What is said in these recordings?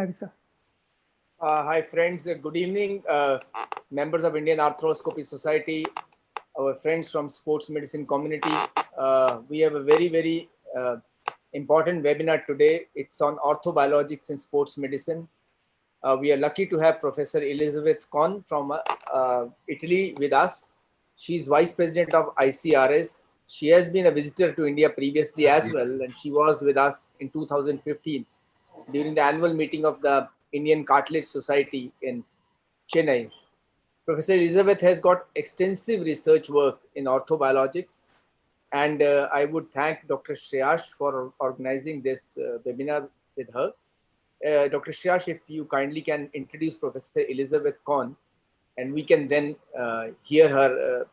Sir. Hi friends, good evening, members of Indian Arthroscopy Society, our friends from sports medicine community. We have a very important webinar today. It's on orthobiologics in sports medicine. We are lucky to have Professor Elizaveta Kon from Italy with us. She's Vice President of ICRS. She has been a visitor to India previously as well, and she was with us in 2015 during the annual meeting of the Indian Cartilage Society in Chennai. Professor Elizaveta has got extensive research work in orthobiologics, and I would thank Dr. Shreyash for organizing this webinar with her. Dr. Shreyash, if you kindly can introduce Professor Elizaveta Kon, and we can then hear her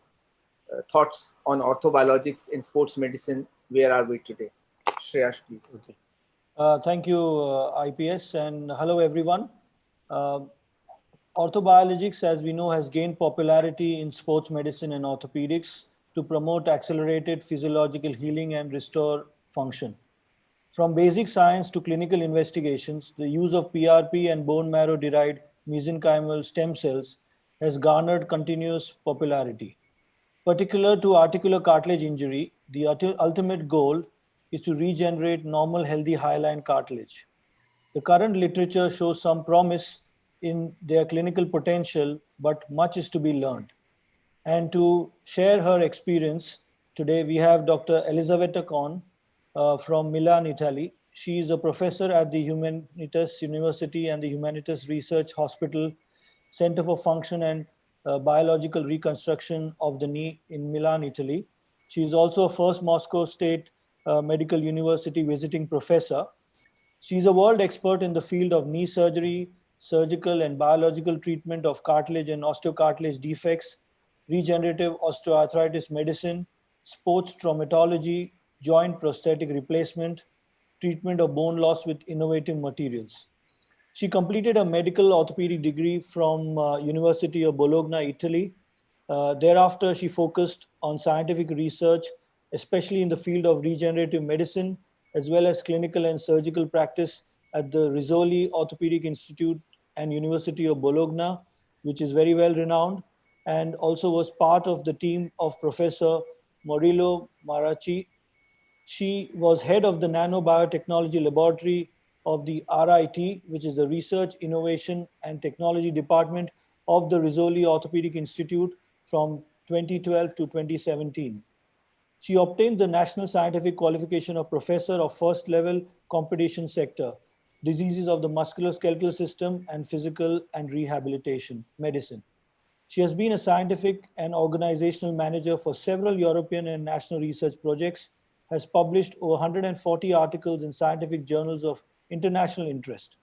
thoughts on orthobiologics in sports medicine. Where are we today? Shreyash, please. Okay. Thank you, IPS, and hello, everyone. Orthobiologics, as we know, has gained popularity in sports medicine and orthopedics to promote accelerated physiological healing and restore function. From basic science to clinical investigations, the use of PRP and bone marrow-derived mesenchymal stem cells has garnered continuous popularity. Particular to articular cartilage injury, the ultimate goal is to regenerate normal healthy hyaline cartilage. The current literature shows some promise in their clinical potential, but much is to be learned. And to share her experience, today we have Dr. Elizaveta Kon from Milan, Italy. She is a professor at the Humanitas University and the Humanitas Research Hospital Center for Function and Biological Reconstruction of the Knee in Milan, Italy. She is also a first Moscow State Medical University visiting professor. She is a world expert in the field of knee surgery, surgical and biological treatment of cartilage and osteocartilage defects, regenerative osteoarthritis medicine, sports traumatology, joint prosthetic replacement, treatment of bone loss with innovative materials. She completed a medical orthopedic degree from University of Bologna, Italy. Thereafter, she focused on scientific research, especially in the field of regenerative medicine, as well as clinical and surgical practice at the Rizzoli Orthopedic Institute and University of Bologna, which is very well renowned, and also was part of the team of Professor Maurilio Maracci. She was head of the Nanobiotechnology Laboratory of the RIT, which is the Research, Innovation and Technology Department of the Rizzoli Orthopedic Institute from 2012 to 2017. She obtained the National Scientific Qualification of Professor of First Level Competition Sector, Diseases of the Musculoskeletal System and Physical and Rehabilitation Medicine. She has been a scientific and organizational manager for several European and national research projects, has published over 140 articles in scientific journals of international interest.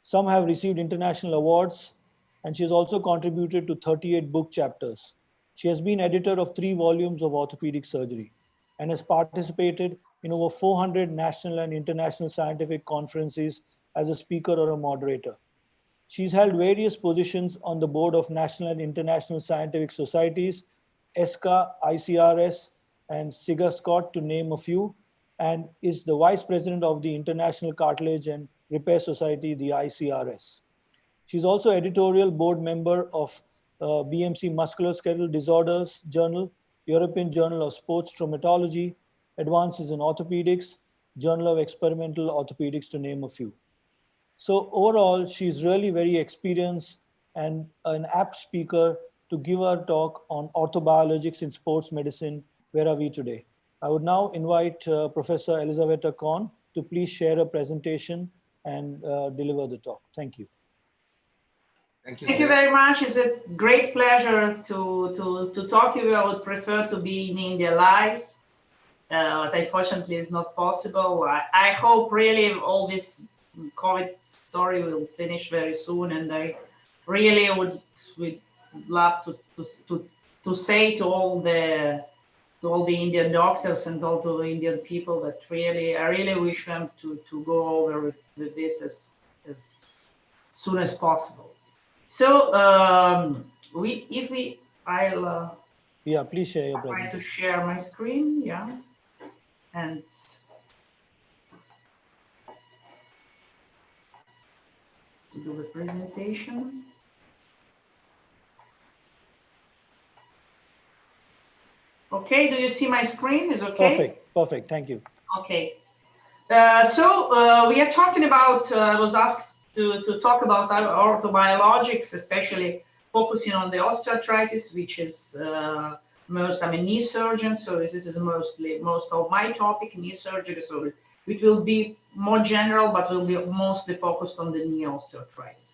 Some have received international awards, and she has also contributed to 38 book chapters. She has been editor of 3 volumes of orthopedic surgery and has participated in over 400 national and international scientific conferences as a speaker or a moderator. She's held various positions on the board of national and international scientific societies, ESCA, ICRS, and SIGA-SCOT, to name a few, and is the vice president of the International Cartilage and Repair Society, the ICRS. She's also editorial board member of BMC Musculoskeletal Disorders Journal, European Journal of Sports Traumatology, Advances in Orthopedics, Journal of Experimental Orthopedics, to name a few. So overall, she's really very experienced and an apt speaker to give our talk on orthobiologics in sports medicine. Where are we today? I would now invite Professor Elizaveta Kon to please share a presentation and deliver the talk. Thank you. Thank you very much. It's a great pleasure to talk to you. I would prefer to be in India live, but unfortunately it's not possible. I hope really all this COVID story will finish very soon, and I really would love to say to all the Indian doctors and all to the Indian people that I really wish them to go over with this as soon as possible. So yeah, please share your presentation. presentation. Try to share my screen, yeah, and to do the presentation. Okay, do you see my screen? Is okay? Perfect, perfect. Thank you. Okay. We are talking about, I was asked to talk about orthobiologics, especially focusing on the osteoarthritis, which is most, I'm a knee surgeon, so this is most of my topic, knee surgery, so it will be more general, but will be mostly focused on the knee osteoarthritis.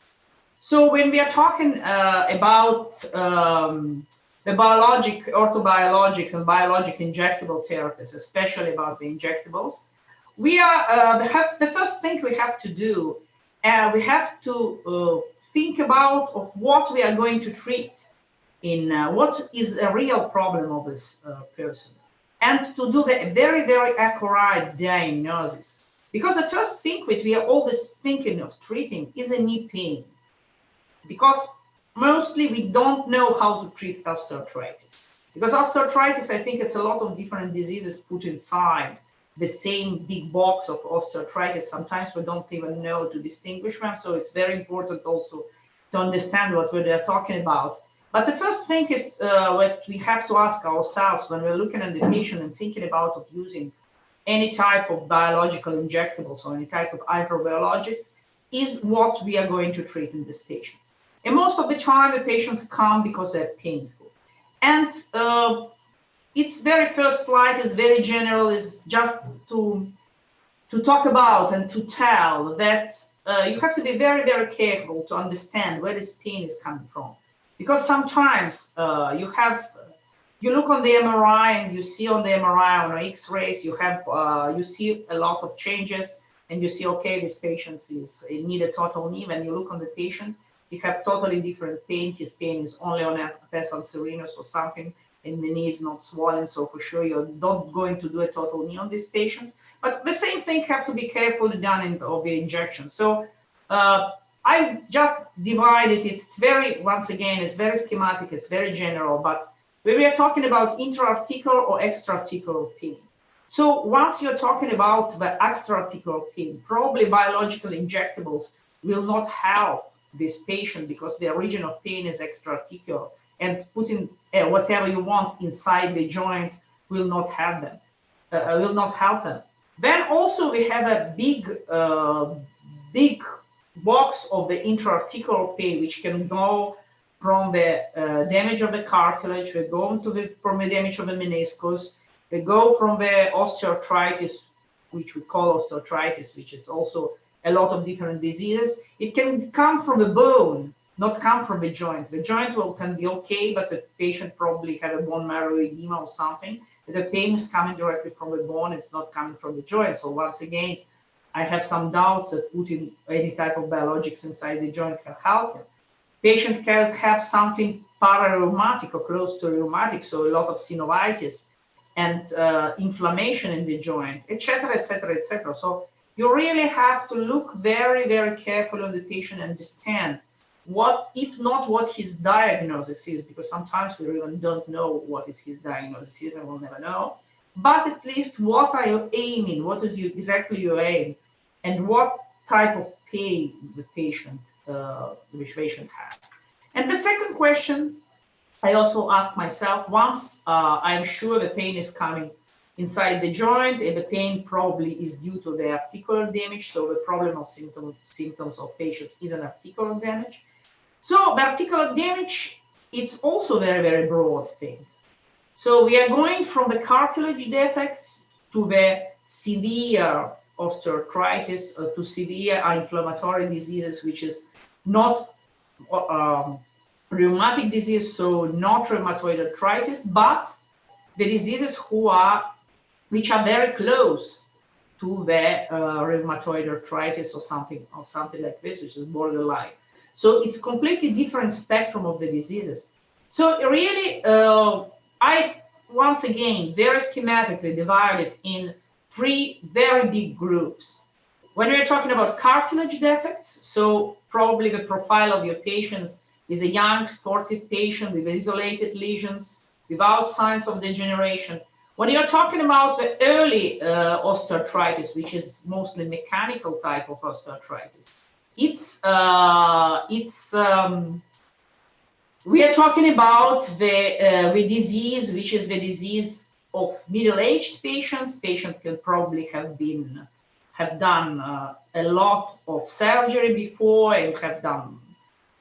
So when we are talking about the orthobiologics and biologic injectable therapies, especially about the injectables, we are the first thing we have to do, we have to think about of what we are going to treat in what is a real problem of this person, and to do the very, very accurate diagnosis. Because the first thing which we are always thinking of treating is a knee pain, because mostly we don't know how to treat osteoarthritis. Because osteoarthritis, I think it's a lot of different diseases put inside the same big box of osteoarthritis. Sometimes we don't even know to distinguish them, so it's very important also to understand what we're talking about. But the first thing is what we have to ask ourselves when we're looking at the patient and thinking about of using any type of biological injectables or any type of biologics is what we are going to treat in this patient. And most of the time the patients come because they're painful. And its very first slide is very general, is just to talk about and to tell that you have to be very, very careful to understand where this pain is coming from. Because sometimes you look on the MRI and you see on the MRI or X-rays, you see a lot of changes and you see, okay, this patient need a total knee. When you look on the patient, you have totally different pain. His pain is only on Pes serenus or something, and the knee is not swollen, so for sure you're not going to do a total knee on these patients. But the same thing have to be carefully done in the injection. So I just divided it. It's very, once again, it's very schematic, it's very general, but we are talking about intra-articular or extra-articular pain. So once you're talking about the extra-articular pain, probably biological injectables will not help this patient because the origin of pain is extra-articular, and putting whatever you want inside the joint will not have them, will not help them. Then also we have a big box of the intra-articular pain, which can go from the damage of the cartilage, we go from the damage of the meniscus, we go from the osteoarthritis, which we call osteoarthritis, which is also a lot of different diseases. It can come from the bone, not come from the joint. The joint can be okay, but the patient probably have a bone marrow edema or something. The pain is coming directly from the bone, it's not coming from the joint. So once again, I have some doubts that putting any type of biologics inside the joint can help him. Patient can have something para-rheumatic or close to rheumatic, so a lot of synovitis and inflammation in the joint, etc., etc., etc. So you really have to look very, very carefully on the patient and understand what, if not what his diagnosis is, because sometimes we even don't know what is his diagnosis is, and we'll never know. But at least what are you aiming? What is exactly your aim? And what type of pain the patient has. And the second question I also ask myself, once I'm sure the pain is coming inside the joint, and the pain probably is due to the articular damage, so the problem of symptoms of patients is an articular damage. So the articular damage, it's also very, very broad thing. So we are going from the cartilage defects to the severe osteoarthritis to severe inflammatory diseases, which is not rheumatic disease, so not rheumatoid arthritis, but the diseases which are very close to the rheumatoid arthritis or something like this, which is borderline. So it's completely different spectrum of the diseases. So really, I once again very schematically divided in 3 very big groups. When we're talking about cartilage defects, so probably the profile of your patients is a young sportive patient with isolated lesions, without signs of degeneration. When you're talking about the early osteoarthritis, which is mostly mechanical type of osteoarthritis, we are talking about the disease, which is the disease of middle-aged patients. Patients can probably have done a lot of surgery before and have done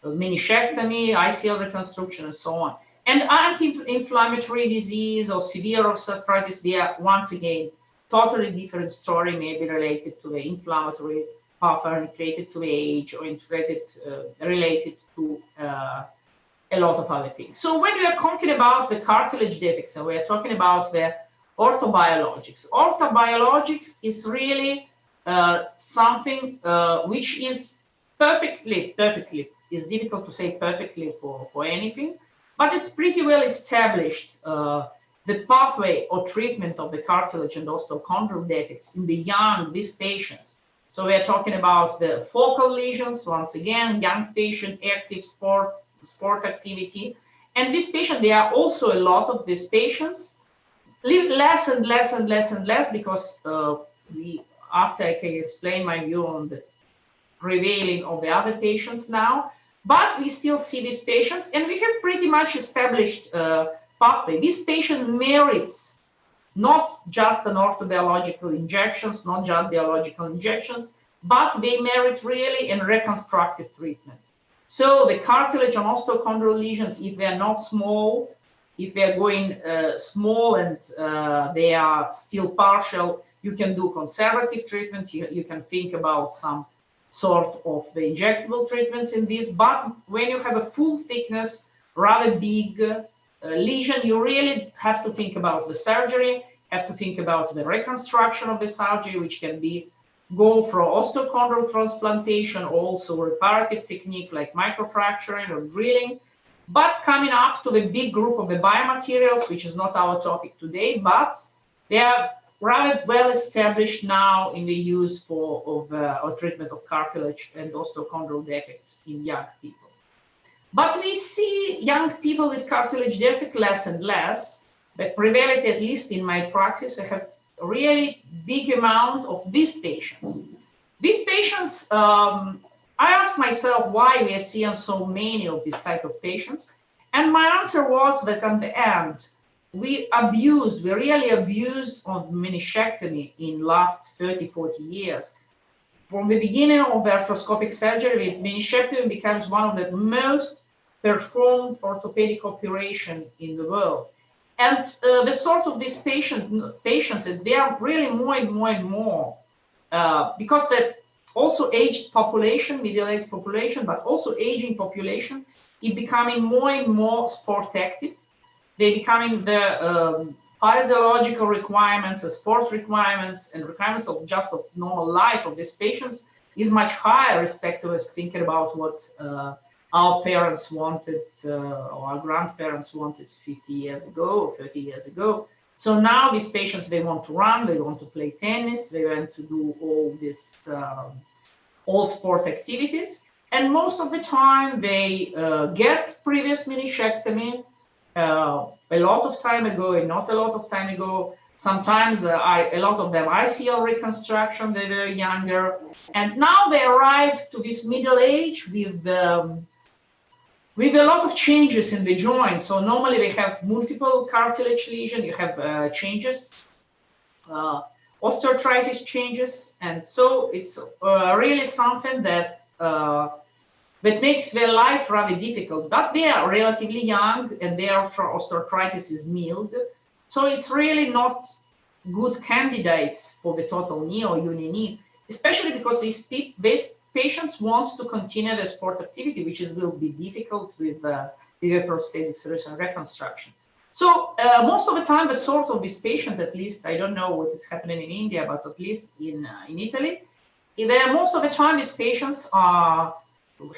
meniscectomy, ICL reconstruction, and so on. And anti-inflammatory disease or severe arthritis, they are once again totally different story, maybe related to the inflammatory pattern, related to the age, or related to a lot of other things. So when we are talking about the cartilage defects, and we are talking about the orthobiologics. Orthobiologics is really something which is perfectly, it's difficult to say perfectly for anything, but it's pretty well established, the pathway or treatment of the cartilage and osteochondral defects in the young, these patients. So we are talking about the focal lesions, once again, young patient, active sport activity. And these patients, there are also a lot of these patients live less and less and less and less, because after I can explain my view on the prevailing of the other patients now, but we still see these patients, and we have pretty much established pathway. This patient merits not just an orthobiological injections, not just biological injections, but they merit really a reconstructive treatment. So the cartilage and osteochondral lesions, if they are not small, if they are going small and they are still partial, you can do conservative treatment. You can think about some sort of the injectable treatments in this. But when you have a full thickness, rather big lesion, you really have to think about the surgery, have to think about the reconstruction of the surgery, which can be go for osteochondral transplantation, also reparative technique like microfracturing or drilling. But coming up to the big group of the biomaterials, which is not our topic today, but they are rather well established now in the use or treatment of cartilage and osteochondral defects in young people. But we see young people with cartilage defect less and less, but prevalent, at least in my practice, I have a really big amount of these patients. These patients, I asked myself why we are seeing so many of these type of patients. And my answer was that at the end, we really abused on meniscectomy in last 30, 40 years. From the beginning of the arthroscopic surgery, meniscectomy becomes one of the most performed orthopedic operation in the world. And the sort of these patients, they are really more and more and more, because the also aged population, middle-aged population, but also aging population, is becoming more and more sport active. They're becoming the physiological requirements, the sports requirements, and requirements of just of normal life of these patients is much higher, respect to us thinking about what our parents wanted, or our grandparents wanted 50 years ago or 30 years ago. So now these patients, they want to run, they want to play tennis, they want to do all this, all sport activities. And most of the time they get previous meniscectomy, a lot of time ago and not a lot of time ago. Sometimes a lot of them ICL reconstruction, they were younger. And now they arrive to this middle age with a lot of changes in the joint. So normally they have multiple cartilage lesions, you have changes, osteoarthritis changes. And so it's really something that that makes their life rather difficult, but they are relatively young and their osteoarthritis is mild. So it's really not good candidates for the total knee or uni knee, especially because these patients want to continue their sport activity, which will be difficult with prosthetic and reconstruction. So most of the time, the sort of this patient, at least, I don't know what is happening in India, but at least in Italy, most of the time these patients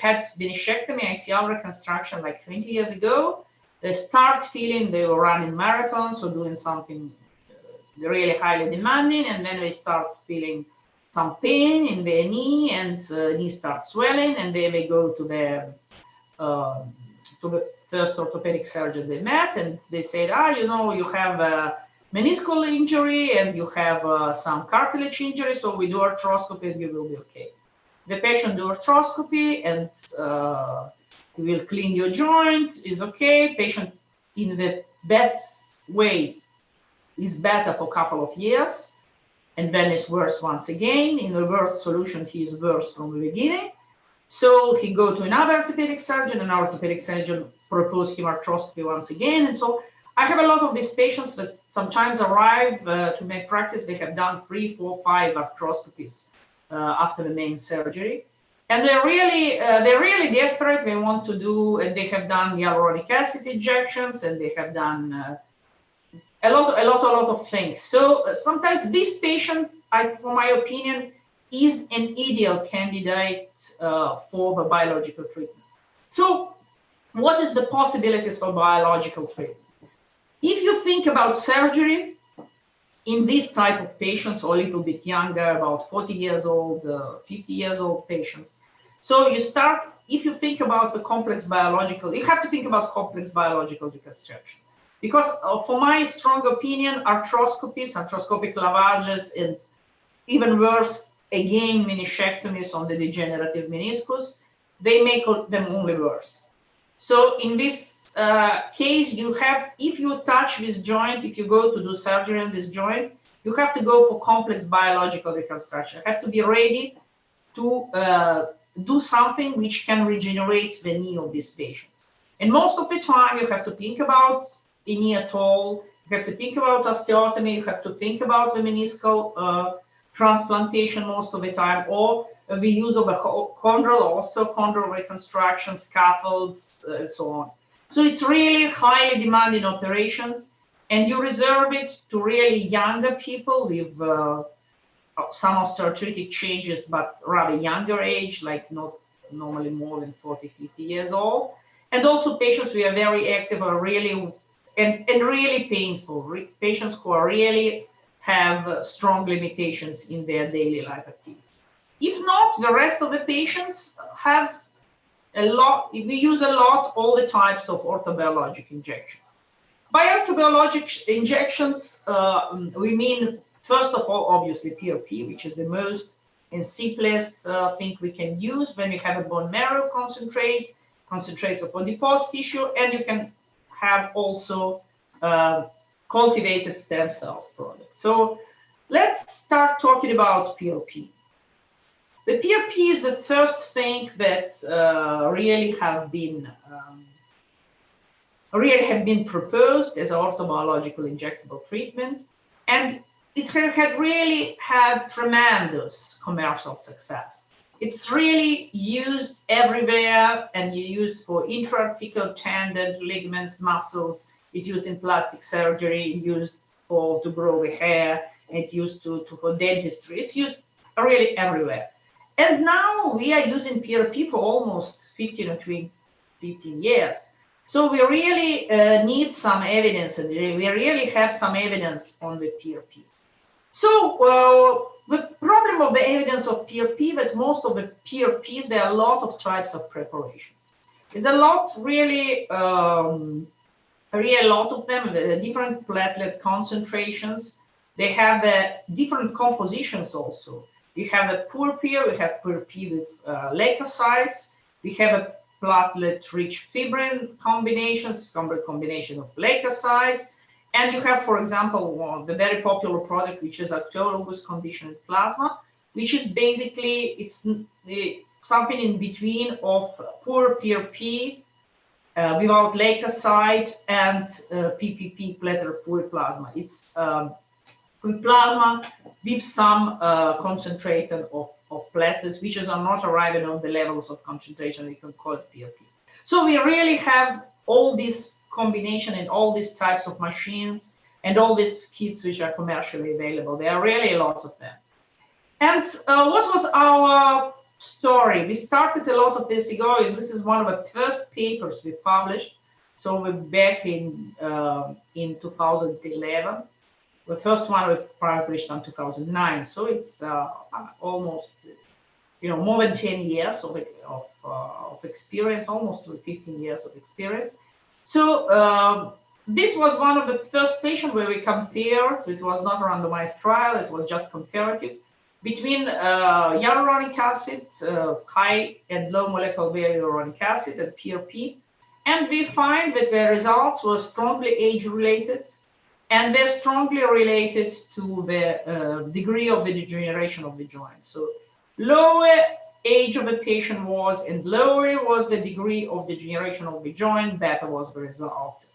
had meniscectomy, ICL reconstruction like 20 years ago. They start feeling they were running marathons or doing something really highly demanding, and then they start feeling some pain in their knee, and knee starts swelling, and then they go to the first orthopedic surgeon they met, and they said, you have a meniscal injury and you have some cartilage injury, so we do arthroscopy and you will be okay. the patient do arthroscopy and we will clean your joint, is okay. Patient in the best way is better for a couple of years, and then it's worse once again. In the worst solution, he is worse from the beginning. So he go to another orthopedic surgeon, and our orthopedic surgeon propose him arthroscopy once again. And so I have a lot of these patients that sometimes arrive to make practice. They have done 3, 4, 5 arthroscopies after the main surgery. And they're really desperate. They want to do, and they have done hyaluronic acid injections, and they have done a lot of things. So sometimes this patient, for my opinion, is an ideal candidate for the biological treatment. So what is the possibilities for biological treatment? If you think about surgery in this type of patients, or a little bit younger, about 40 years old, 50 years old patients. So you start, if you think about the complex biological, you have to think about complex biological reconstruction. Because for my strong opinion, arthroscopies, arthroscopic lavages, and even worse, again, meniscectomies on the degenerative meniscus, they make them only worse. So in this case, you have, if you touch this joint, if you go to do surgery on this joint, you have to go for complex biological reconstruction. You have to be ready to do something which can regenerate the knee of these patients. And most of the time, you have to think about a knee at all. You have to think about osteotomy. You have to think about the meniscal transplantation most of the time, or the use of a chondral or osteochondral reconstruction, scaffolds, and so on. So it's really highly demanding operations, and you reserve it to really younger people with some osteoarthritic changes, but rather younger age, like not normally more than 40, 50 years old. And also patients who are very active are really, and really painful, patients who are really have strong limitations in their daily life activity. If not, the rest of the patients have a lot, we use a lot all the types of orthobiologic injections. By orthobiologic injections, we mean, first of all, obviously PRP, which is the most and simplest thing we can use when you have a bone marrow concentrate of adipose tissue, and you can have also cultivated stem cells product. So let's start talking about PRP. The PRP is the first thing that really have been proposed as an orthobiological injectable treatment, and it had really had tremendous commercial success. It's really used everywhere, and used for intra-articular tendon, ligaments, muscles. It's used in plastic surgery, used to grow the hair, and it's used for dentistry. It's used really everywhere. And now we are using PRP for almost 15 or 15 years. So we really need some evidence, and we really have some evidence on the PRP. So the problem of the evidence of PRP, that most of the PRPs, there are a lot of types of preparations. There's a lot, really a lot of them, the different platelet concentrations. They have different compositions also. We have a PRP, we have PRP with leukocytes, we have a platelet-rich fibrin combinations, combination of leukocytes, and you have, for example, the very popular product, which is autologous conditioned plasma, which is basically, it's something in between of poor PRP without leukocyte and PPP, platelet-poor plasma. It's plasma with some concentration of platelets, which are not arriving on the levels of concentration you can call it PRP. So we really have all this combination and all these types of machines and all these kits which are commercially available. There are really a lot of them. And what was our story? We started a lot of this ago. This is one of the first papers we published. So we're back in 2011. The first one we published in 2009. So it's almost, more than 10 years of experience, almost 15 years of experience. So this was one of the first patients where we compared. So it was not a randomized trial, it was just comparative. between hyaluronic acid, high and low molecular weight hyaluronic acid, and PRP. And we find that the results were strongly age-related, and they're strongly related to the degree of the degeneration of the joint. So lower age of the patient was, and lower was the degree of degeneration of the joint, better was the result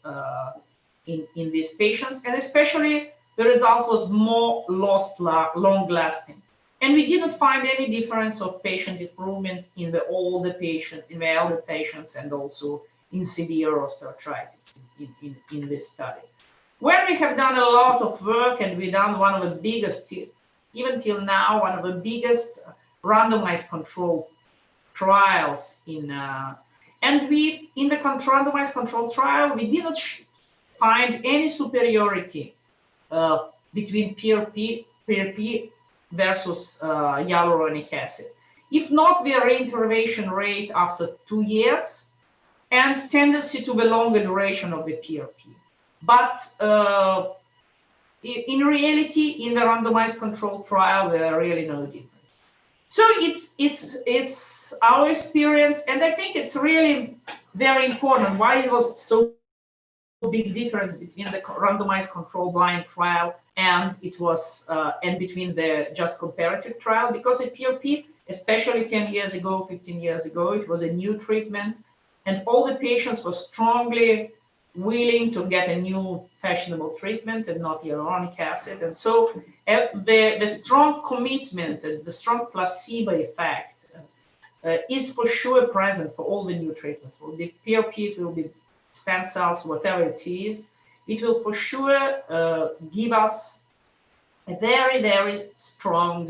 in these patients. And especially the result was more long-lasting. And we didn't find any difference of patient improvement in the older patient, in the elder patients, and also in severe osteoarthritis in this study. When we have done a lot of work, and we've done one of the biggest, even till now, one of the biggest randomized control trials and we, in the randomized control trial, we did not find any superiority between PRP versus hyaluronic acid. If not, the reintervention rate after 2 years, and tendency to the longer duration of the PRP. But in reality, in the randomized control trial, there are really no difference. So it's our experience, and I think it's really very important why it was so big difference between the randomized control blind trial and it was and between the just comparative trial, because a PRP, especially 10 years ago, 15 years ago, it was a new treatment. And all the patients were strongly willing to get a new fashionable treatment and not hyaluronic acid. And so the strong commitment and the strong placebo effect is for sure present for all the new treatments. Will be PRP, it will be stem cells, whatever it is. It will for sure give us a very, very strong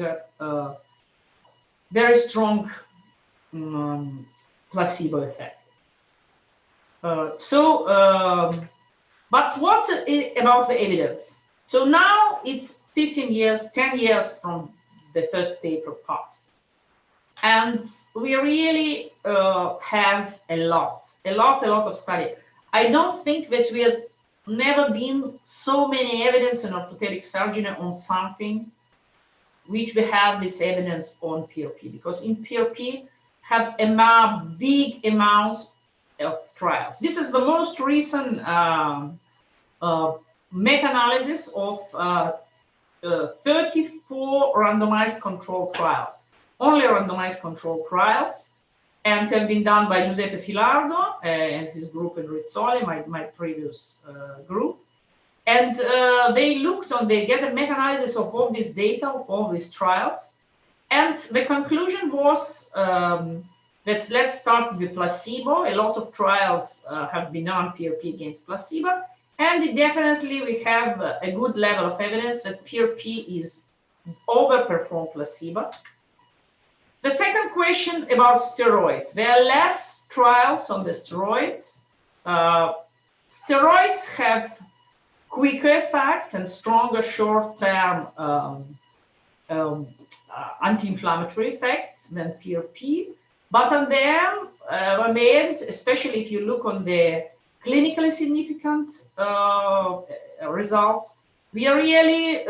placebo effect. But what's about the evidence? So now it's 15 years, 10 years from the first paper passed. And we really have a lot of study. I don't think that we have never been so many evidence in orthopedic surgery on something which we have this evidence on PRP, because in PRP have big amounts of trials. This is the most recent meta-analysis of 34 randomized control trials, only randomized control trials, and have been done by Giuseppe Filardo and his group in Rizzoli, my previous group. And they get a meta-analysis of all this data, of all these trials. And the conclusion was, let's start with placebo. A lot of trials have been done PRP against placebo. And definitely we have a good level of evidence that PRP is overperformed placebo. The second question about steroids. There are less trials on the steroids. Steroids have quicker effect and stronger short-term anti-inflammatory effect than PRP. But on the end, especially if you look on the clinically significant results, we really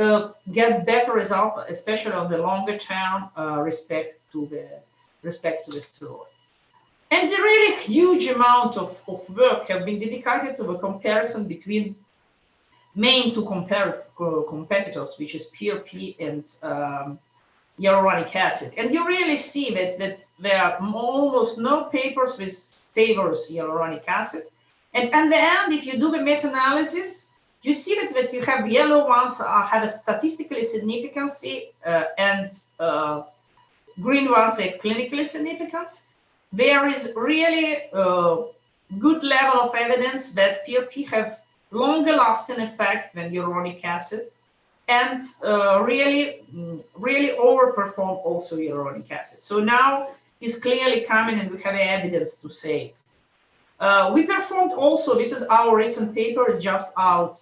get better results, especially on the longer term respect to the steroids. And the really huge amount of work have been dedicated to the comparison between main two competitors, which is PRP and hyaluronic acid. And you really see that there are almost no papers which favors hyaluronic acid. And at the end, if you do the meta-analysis, you see that you have yellow ones have a statistically significance and green ones have clinically significance. There is really good level of evidence that PRP have longer lasting effect than hyaluronic acid, and really overperform also hyaluronic acid. So now it's clearly coming, and we have evidence to say. We performed also, this is our recent paper, it's just out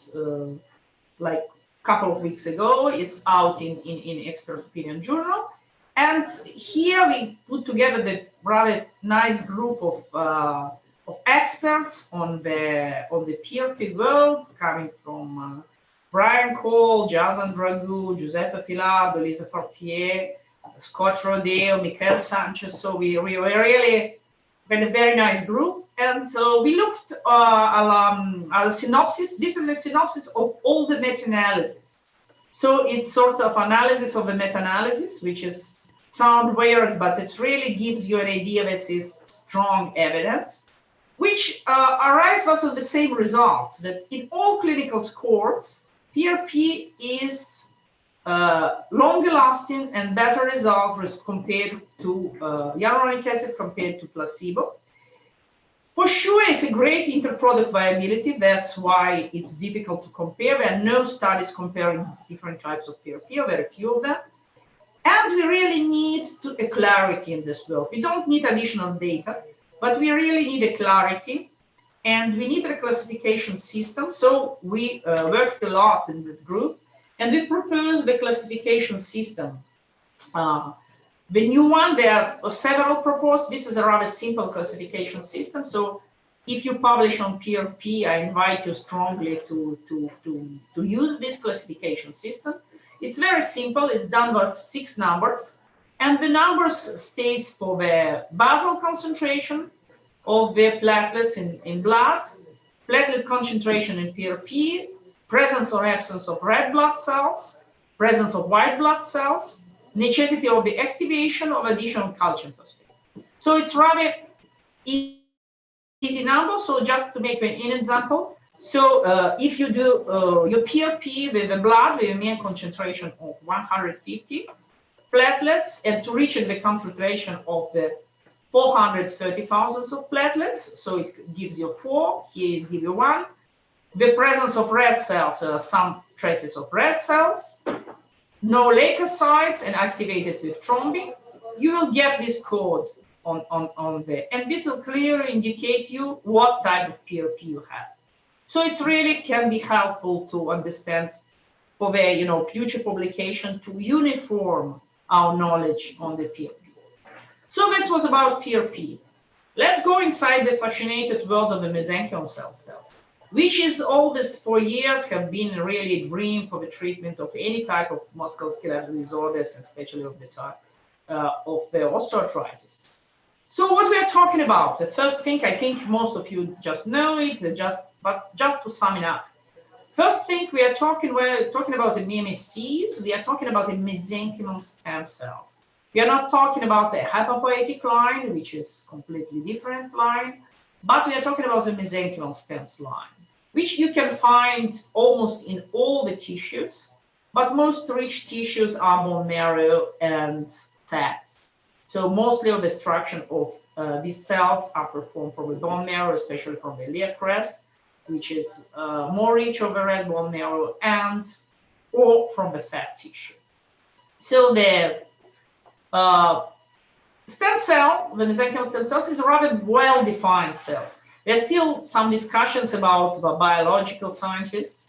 like a couple of weeks ago. It's out in Expert Opinion Journal. And here we put together the rather nice group of experts on the PRP world, coming from Brian Cole, Jazan Dragoo, Giuseppe Filardo, Lisa Fortier, Scott Rodeo, Michael Sanchez. So we really had a very nice group. And we looked at a synopsis. This is a synopsis of all the meta-analysis. So it's sort of analysis of the meta-analysis, which is sound weird, but it really gives you an idea that is strong evidence, which arises from the same results, that in all clinical scores, PRP is longer lasting and better results compared to hyaluronic acid compared to placebo. For sure, it's a great interproduct viability. That's why it's difficult to compare. There are no studies comparing different types of PRP, or very few of them. And we really need a clarity in this world. We don't need additional data, but we really need a clarity, and we need a classification system. So we worked a lot in the group, and we proposed the classification system. The new one, there are several proposed. This is a rather simple classification system. So if you publish on PRP, I invite you strongly to use this classification system. It's very simple. It's done with 6 numbers. And the numbers stays for the basal concentration of the platelets in blood, platelet concentration in PRP, presence or absence of red blood cells, presence of white blood cells, necessity of the activation of additional calcium phosphate. So it's rather easy number. So just to make an example, so if you do your PRP with the blood with a mean concentration of 150 platelets, and to reach the concentration of the 430,000 of platelets, so it gives you 4, here it gives you 1. The presence of red cells, some traces of red cells, no leukocytes, and activated with thrombin, you will get this code on there. And this will clearly indicate you what type of PRP you have. So it's really can be helpful to understand for the future publication to uniform our knowledge on the PRP. So this was about PRP. Let's go inside the fascinated world of the mesenchymal cells, which is all this for years have been really a dream for the treatment of any type of musculoskeletal disorders, especially of the type of the osteoarthritis. So what we are talking about, the first thing, I think most of you just know it, but just to sum it up. First thing we're talking about the MMSCs, we are talking about the mesenchymal stem cells. We are not talking about the hypopoietic line, which is completely different line, but we are talking about the mesenchymal stem cell line, which you can find almost in all the tissues, but most rich tissues are bone marrow and fat. So mostly of the extraction of these cells are performed from the bone marrow, especially from the iliac crest, which is more rich of the red bone marrow, or from the fat tissue. So the stem cell, the mesenchymal stem cells, is rather well-defined cells. There's still some discussions about the biological scientists,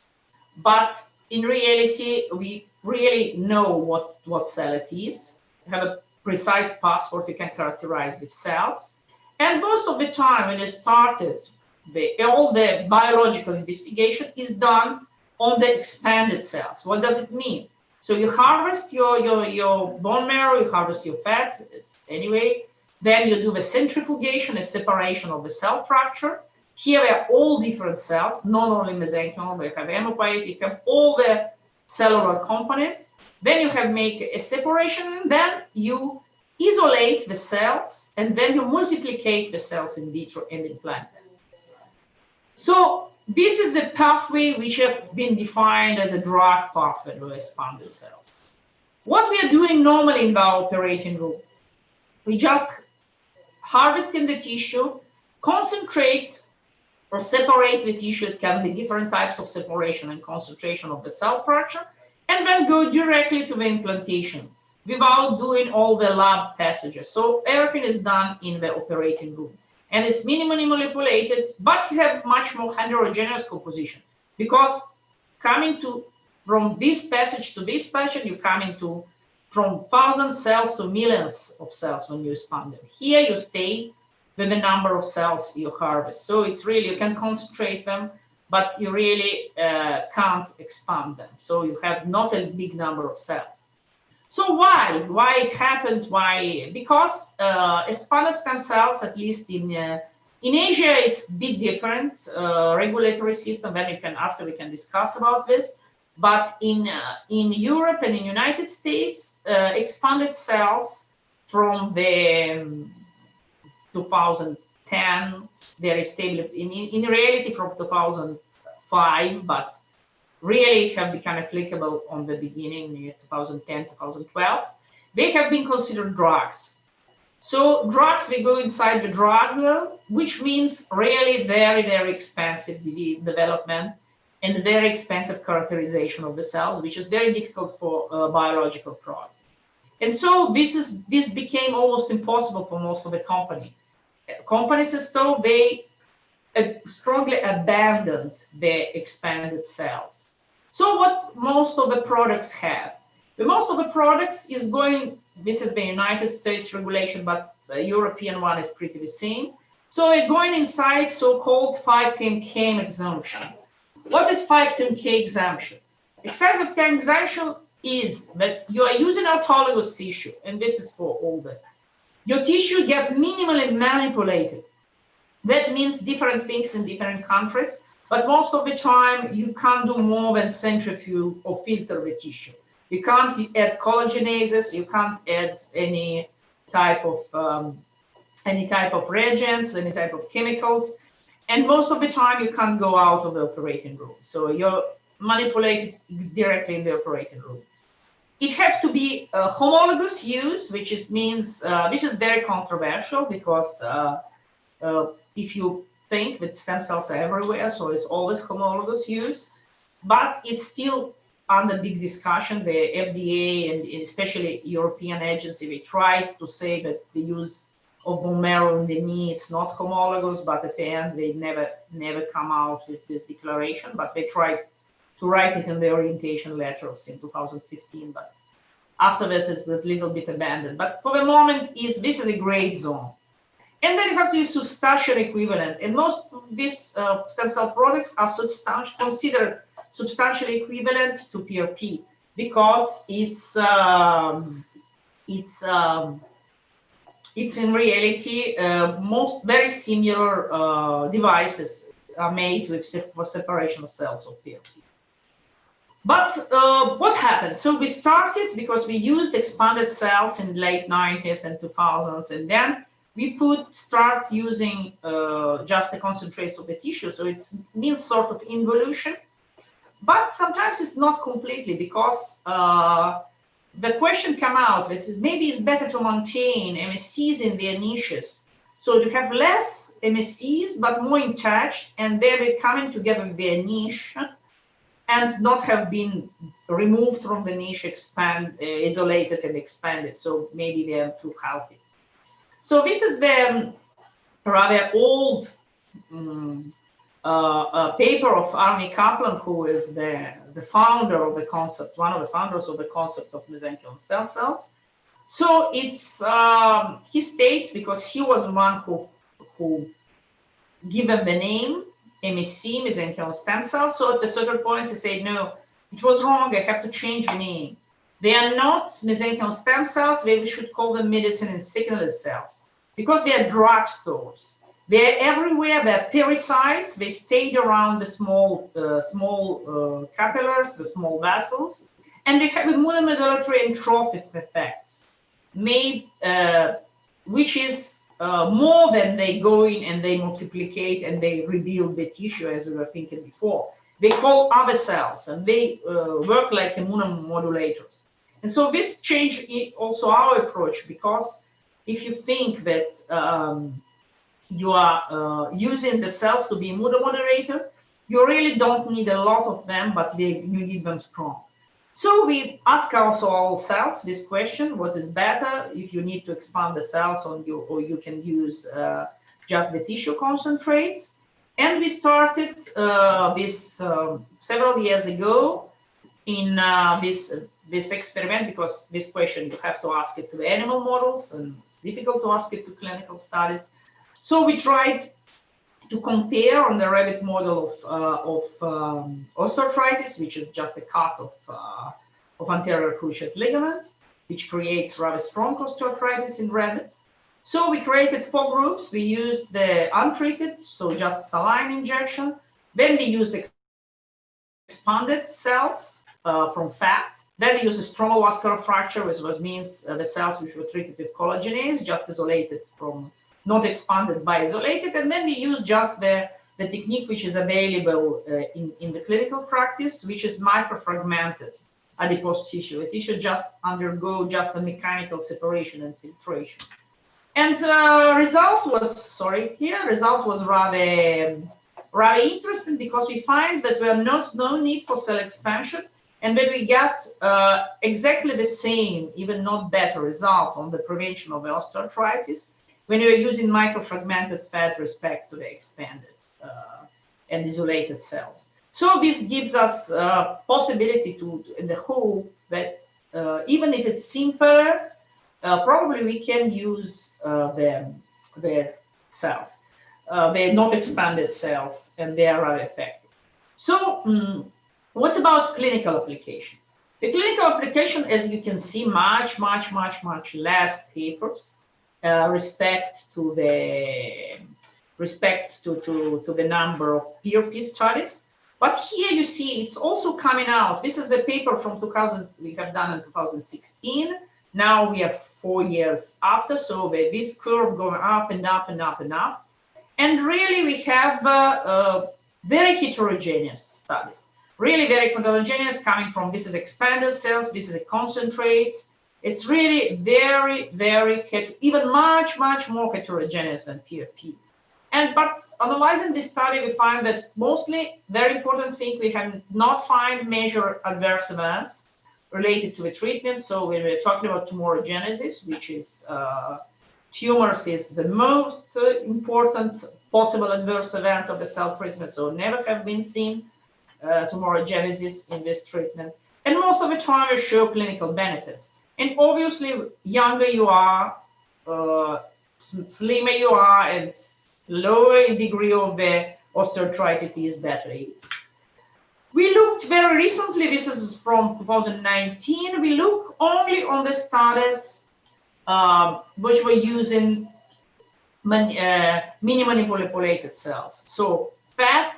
but in reality, we really know what cell it is. We have a precise password you can characterize the cells. And most of the time when it started, all the biological investigation is done on the expanded cells. What does it mean? So you harvest your bone marrow, you harvest your fat, anyway. Then you do the centrifugation, a separation of the cell fracture. Here are all different cells, not only mesenchymal, we have hematopoietic, you have all the cellular component. Then you have make a separation, and then you isolate the cells, and then you multiplicate the cells in vitro and implant them. So this is the pathway which have been defined as a drug pathway to expanded cells. What we are doing normally in our operating room, we just harvest in the tissue, concentrate or separate the tissue. It can be different types of separation and concentration of the cell fracture, and then go directly to the implantation without doing all the lab passages. So everything is done in the operating room. And it's minimally manipulated, but you have much more heterogeneous composition, because coming from this passage to this passage, you're coming from 1,000 cells to millions of cells when you expand them. Here you stay with the number of cells you harvest. So it's really, you can concentrate them, but you really can't expand them. So you have not a big number of cells. So why? Why it happened? Why? Because expanded stem cells, at least in Asia, it's a bit different regulatory system. Then after we can discuss about this. But in Europe and in United States, expanded cells from the 2010 very stable. In reality, from 2005, but really it have become applicable on the beginning, 2010, 2012. They have been considered drugs. So drugs, we go inside the drug world, which means really very, very expensive development and very expensive characterization of the cells, which is very difficult for biological product. And so this became almost impossible for most of the companies. Companies as though they strongly abandoned the expanded cells. So what most of the products have? Most of the products is going, this is the United States regulation, but the European one is pretty the same. So we're going inside so-called 510K exemption. What is 510K exemption? Exemption exemption is that you are using autologous tissue, and this is for all the, your tissue gets minimally manipulated. That means different things in different countries, but most of the time you can't do more than centrifuge or filter the tissue. You can't add collagenases, you can't add any type of reagents, any type of chemicals, and most of the time you can't go out of the operating room. So you're manipulated directly in the operating room. It has to be homologous use, which means this is very controversial because if you think that stem cells are everywhere, so it's always homologous use, but it's still under big discussion. The FDA and especially European agency, they try to say that the use of bone marrow in the knee, it's not homologous, but at the end they never come out with this declaration, but they tried to write it in the orientation letters in 2015, but afterwards it's a little bit abandoned. But for the moment, this is a gray zone. And then you have to use substantial equivalent. And most of these stem cell products are considered substantially equivalent to PRP because it's in reality most very similar devices are made for separation of cells of PRP. But what happened? So we started because we used expanded cells in the late 90s and 2000s, and then we start using just the concentrates of the tissue. So it means sort of involution, but sometimes it's not completely because the question came out that maybe it's better to maintain MSCs in their niches. So you have less MSCs, but more attached, and they're coming together with their niche and not have been removed from the niche, isolated and expanded. So maybe they are too healthy. So this is the rather old paper of Arne Kaplan, who is the founder of the concept, one of the founders of the concept of mesenchymal stem cells. So it's he states, because he was one who given the name MSC, mesenchymal stem cells. So at a certain point he said, no, it was wrong, I have to change the name. They are not mesenchymal stem cells, we should call them medicine and signal cells, because they are drugstores. They're everywhere, they're peri-sized, they stayed around the small capillaries, the small vessels, and they have immunomodulatory and trophic effects, which is more than they go in and they multiplicate and they rebuild the tissue, as we were thinking before. They call other cells and they work like immunomodulators. And so this changed also our approach, because if you think that you are using the cells to be immunomodulators, you really don't need a lot of them, but you need them strong. So we ask also ourselves this question: what is better, if you need to expand the cells on you, or you can use just the tissue concentrates? And we started this several years ago in this experiment, because this question you have to ask it to the animal models, and it's difficult to ask it to clinical studies. So we tried to compare on the rabbit model of osteoarthritis, which is just a cut of anterior cruciate ligament, which creates rather strong osteoarthritis in rabbits. So we created 4 groups. We used the untreated, so just saline injection. Then we used expanded cells from fat. Then we used a stromal vascular fracture, which means the cells which were treated with collagenase, just isolated from, not expanded by isolated. And then we used just the technique which is available in the clinical practice, which is microfragmented adipose tissue. The tissue just undergo just a mechanical separation and filtration. And result was rather interesting, because we find that there are no need for cell expansion, and then we get exactly the same, even not better result on the prevention of osteoarthritis when you're using microfragmented fat respect to the expanded and isolated cells. So this gives us possibility to in the hope that even if it's simpler, probably we can use the cells, the not expanded cells, and they are rather effective. So what's about clinical application? The clinical application, as you can see, much less papers respect to the number of PRP studies. But here you see it's also coming out. This is the paper from 2000 we have done in 2016. Now we have 4 years after, so this curve going up and up and up and up. And really we have very heterogeneous studies. Really very heterogeneous, coming from, this is expanded cells, this is a concentrates. It's really very, even much more heterogeneous than PRP. But analyzing this study, we find that mostly, very important thing, we have not find major adverse events related to the treatment. So when we're talking about tumorigenesis, which is tumors is the most important possible adverse event of the cell treatment. So never have been seen tumorigenesis in this treatment. And most of the time we show clinical benefits. And obviously, younger you are, slimmer you are, and lower degree of the osteoarthritis is better it is. We looked very recently, this is from 2019, we look only on the studies which were using minimally manipulated cells. So fat,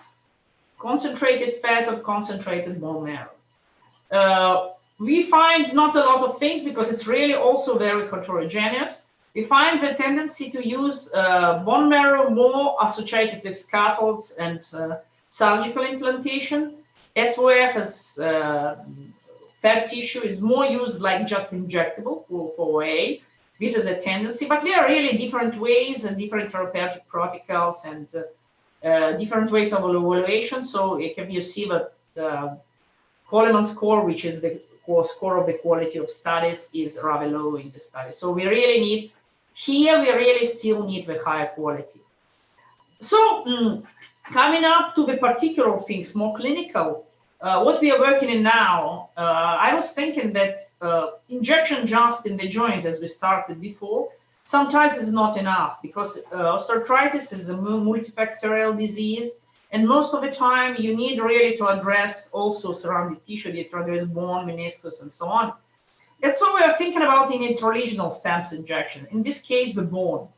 concentrated fat, or concentrated bone marrow. We find not a lot of things, because it's really also very heterogeneous. We find the tendency to use bone marrow more associated with scaffolds and surgical implantation. SOF as fat tissue is more used like just injectable for OA. This is a tendency, but there are really different ways and different therapeutic protocols and different ways of evaluation. So if you see that the Coleman score, which is the score of the quality of studies, is rather low in the study. So we really need, here we really still need the higher quality. So coming up to the particular things, more clinical, what we are working in now, I was thinking that injection just in the joint, as we started before, sometimes is not enough, because osteoarthritis is a multifactorial disease, and most of the time you need really to address also surrounding tissue, to address bone, meniscus, and so on. And so we are thinking about an intralesional stem cell injection, in this case the bone.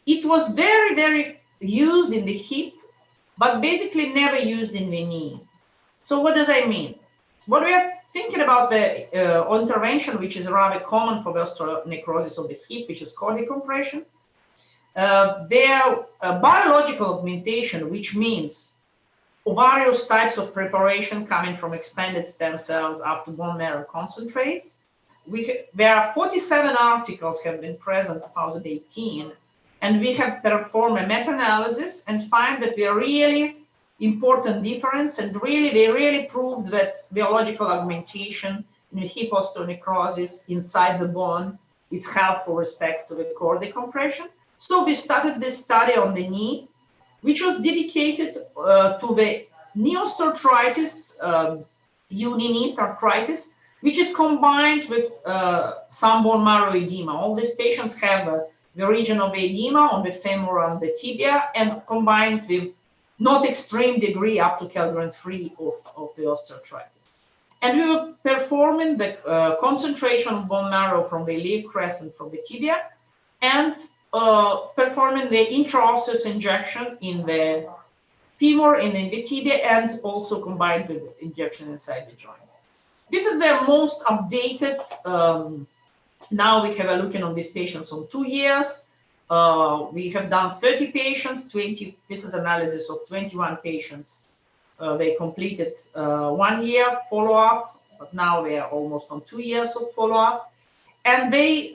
It was very used in the hip, but basically never used in the knee. So what does that mean? What we are thinking about the intervention, which is rather common for the osteonecrosis of the hip, which is cord decompression. Their biological augmentation, which means various types of preparation coming from expanded stem cells up to bone marrow concentrates. There are 47 articles have been present in 2018, and we have performed a meta-analysis and find that we are really important difference, and they really proved that biological augmentation in hip osteonecrosis inside the bone is helpful with respect to the cord decompression. So we started this study on the knee, which was dedicated to the knee osteoarthritis, uni-knee arthritis, which is combined with some bone marrow edema. All these patients have the region of edema on the femur and the tibia, and combined with not extreme degree up to Kellgren 3 of the osteoarthritis. And we were performing the concentration of bone marrow from the iliac crest and from the tibia, and performing the intraosseous injection in the femur and in the tibia, and also combined with injection inside the joint. This is the most updated. Now we have a looking on these patients on 2 years. We have done 30 patients, 20. This is analysis of 21 patients. They completed 1 year follow-up, but now they are almost on 2 years of follow-up. And they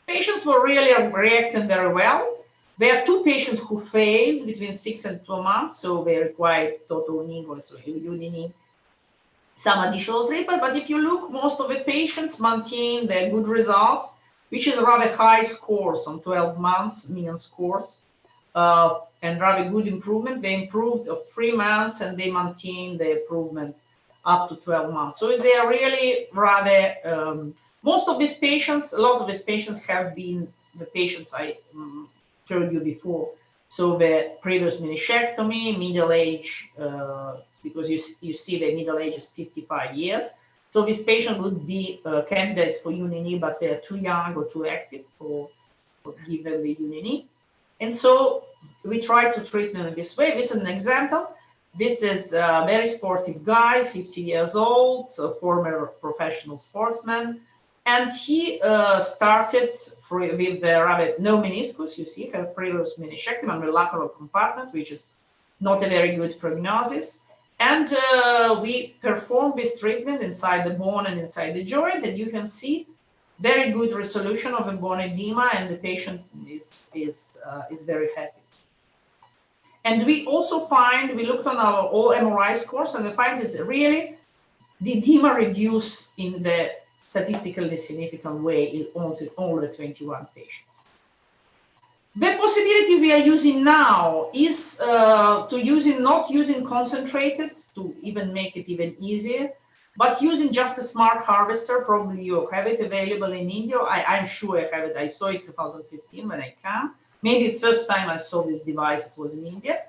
patients were really reacting very well. There are 2 patients who failed between 6 and 12 months, so they required total knee or uni, some additional treatment. But if you look, most of the patients maintain their good results, which is rather high scores on 12 months, median scores, and rather good improvement. They improved of 3 months and they maintain the improvement up to 12 months. So they are really rather, most of these patients, a lot of these patients have been the patients I showed you before. So the previous meniscectomy, middle age, because you see the middle age is 55 years. So this patient would be candidates for uni, but they are too young or too active for give them the uni. And so we try to treat them in this way. This is an example. This is a very sportive guy, 50 years old, a former professional sportsman. And he started with rather no meniscus. You see, her previous meniscectomy on the lateral compartment, which is not a very good prognosis. And we perform this treatment inside the bone and inside the joint, and you can see very good resolution of the bone edema, and the patient is very happy. And we also find, we looked on our all MRI scores, and the find is really the edema reduced in the statistically significant way in all the 21 patients. The possibility we are using now is not using concentrated to even make it even easier, but using just a smart harvester. Probably you have it available in India. I'm sure I have it. I saw it 2015 when I came. Maybe first time I saw this device, it was in India.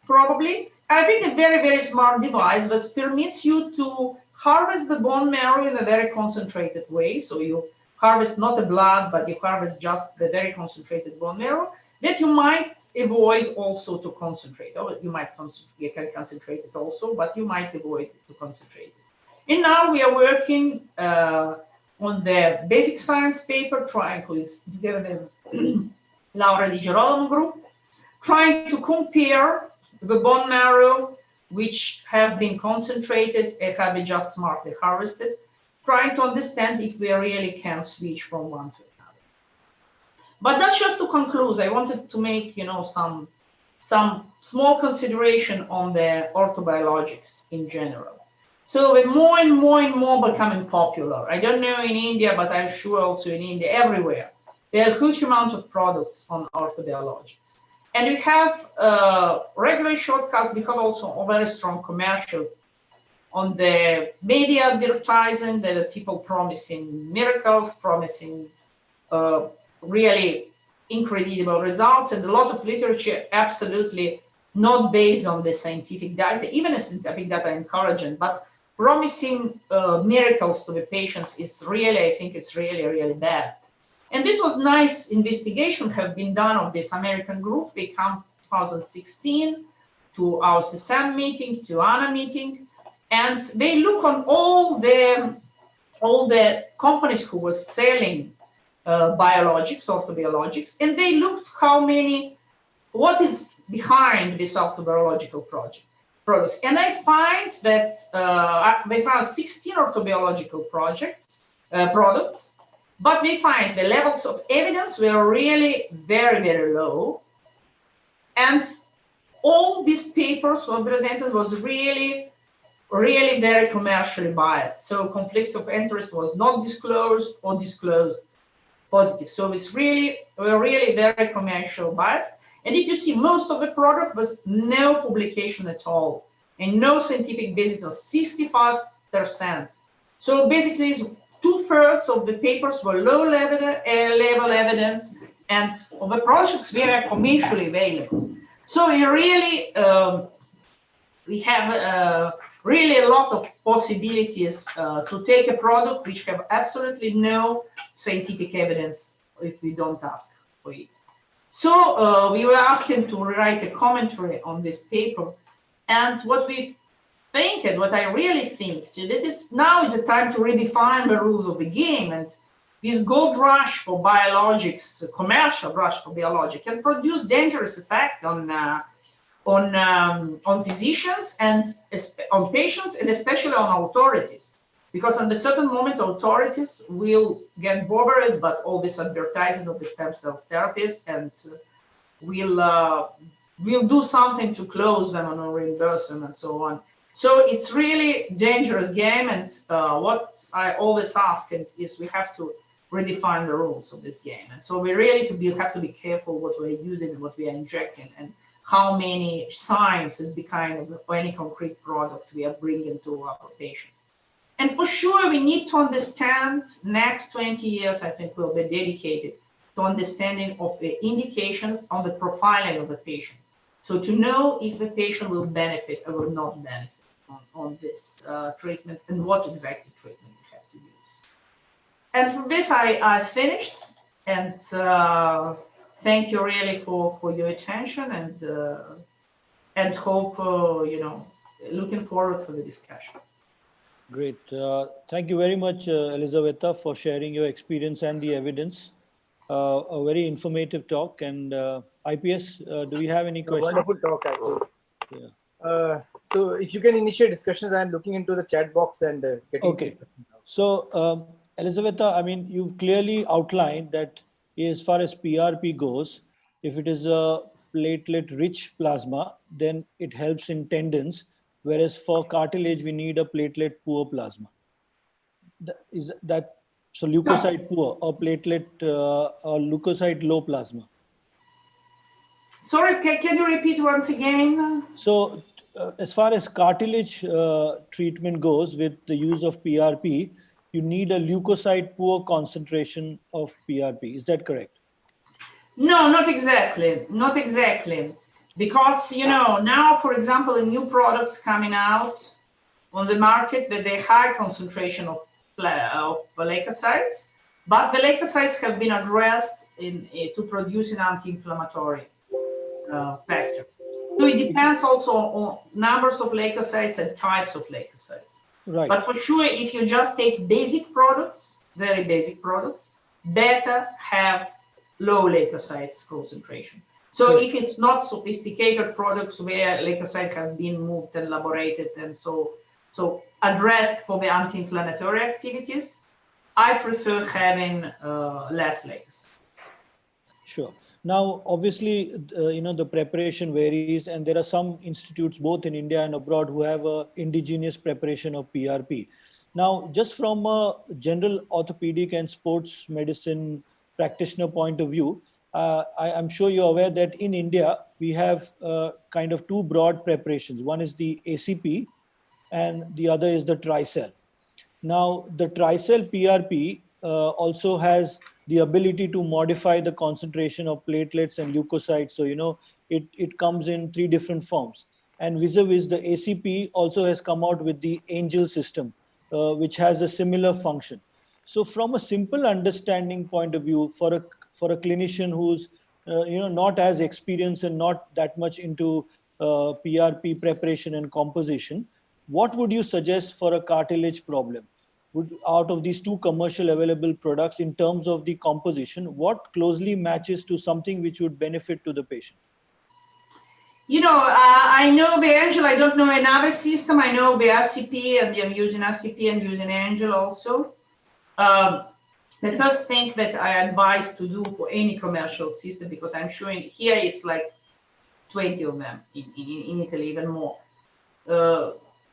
Probably. I think a very, very smart device that permits you to harvest the bone marrow in a very concentrated way. So you harvest not the blood, but you harvest just the very concentrated bone marrow that you might avoid also to concentrate. Or you can concentrate it also, but you might avoid to concentrate it. And now we are working on the basic science paper, trying to together with Laura Di Girolamo group, trying to compare the bone marrow which have been concentrated and have been just smartly harvested, trying to understand if we really can switch from one to another. But that's just to conclude. I wanted to make, some small consideration on the orthobiologics in general. So we're more and more becoming popular. I don't know in India, but I'm sure also in India, everywhere. There are a huge amount of products on orthobiologics. And we have regular shortcuts. We have also a very strong commercial on the media advertising. There are people promising miracles, promising really incredible results, and a lot of literature absolutely not based on the scientific data. Even the scientific data encouraging, but promising miracles to the patients is really, I think it's really, really bad. And this was nice investigation have been done of this American group. They come 2016 to our CSAM meeting, to ANA meeting, and they look on all the companies who were selling biologics, orthobiologics, and they looked what is behind this orthobiological products. And I find that they found 16 orthobiological products, but we find the levels of evidence were really very, very low. And all these papers were presented was really, really very commercially biased. So conflicts of interest was not disclosed or disclosed positive. So it's really, very commercial biased. And if you see, most of the product was no publication at all and no scientific basis of 65%. So basically, 2/3 of the papers were low-level evidence, and of the projects were commercially available. So we really we have really a lot of possibilities to take a product which have absolutely no scientific evidence if we don't ask for it. So we were asking to write a commentary on this paper, and what we think and what I really think, so this is now is a time to redefine the rules of the game, and this gold rush for biologics, commercial rush for biologics, can produce dangerous effect on physicians and on patients, and especially on authorities, because at a certain moment authorities will get bothered about all this advertising of the stem cell therapies, and will do something to close them on reimbursement and so on. So it's really dangerous game, and what I always ask is we have to redefine the rules of this game, and so we really have to be careful what we're using and what we are injecting, and how many science is the kind of any concrete product we are bringing to our patients. And for sure, we need to understand, next 20 years, I think, will be dedicated to understanding of the indications on the profiling of the patient. So to know if the patient will benefit or will not benefit on this treatment, and what exactly treatment we have to use. And for this, I finished, and thank you really for your attention, and hope, looking forward to the discussion. Great. Thank you very much, Elizaveta, for sharing your experience and the evidence. A very informative talk. And IPS, do we have any questions? Wonderful talk, actually. Yeah. So if you can initiate discussions, I'm looking into the chat box and getting. Okay. So Elizaveta, I mean, you've clearly outlined that as far as PRP goes, if it is a platelet-rich plasma, then it helps in tendons, whereas for cartilage, we need a platelet-poor plasma. Is that so? Leukocyte poor or platelet or leukocyte-low plasma? Sorry, can you repeat once again? So as far as cartilage treatment goes with the use of PRP, you need a leukocyte poor concentration of PRP. Is that correct? No, not exactly. Not exactly. Because, now, for example, the new products coming out on the market with a high concentration of leukocytes, but the leukocytes have been addressed to produce an anti-inflammatory factor. So it depends also on numbers of leukocytes and types of leukocytes. Right. But for sure, if you just take basic products, very basic products, better have low leukocytes concentration. So if it's not sophisticated products where leukocytes have been moved and elaborated and so addressed for the anti-inflammatory activities, I prefer having less leukocytes. Sure. Now, obviously, the preparation varies, and there are some institutes both in India and abroad who have a indigenous preparation of PRP. Now, just from a general orthopedic and sports medicine practitioner point of view, I'm sure you're aware that in India, we have kind of two broad preparations. One is the ACP and the other is the Tricell. Now, the Tricell PRP also has the ability to modify the concentration of platelets and leukocytes. So, it comes in 3 different forms. And vis-a-vis, the ACP also has come out with the Angel system, which has a similar function. So from a simple understanding point of view, for a clinician who's not as experienced and not that much into PRP preparation and composition, what would you suggest for a cartilage problem? Out of these 2 commercial available products, in terms of the composition, what closely matches to something which would benefit to the patient? I know the Angel. I don't know another system. I know the RCP, and I'm using RCP and using Angel also. The first thing that I advise to do for any commercial system, because I'm showing here it's like 20 of them, in Italy even more.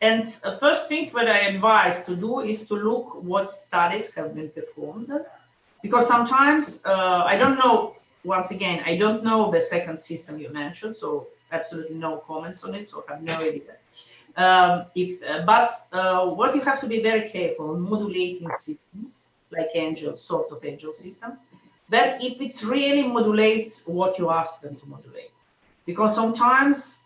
And the first thing that I advise to do is to look what studies have been performed, because sometimes I don't know, once again, I don't know the second system you mentioned, so absolutely no comments on it, so I have no idea. But what you have to be very careful, modulating systems like Angel, sort of Angel system, that if it really modulates what you ask them to modulate. Because sometimes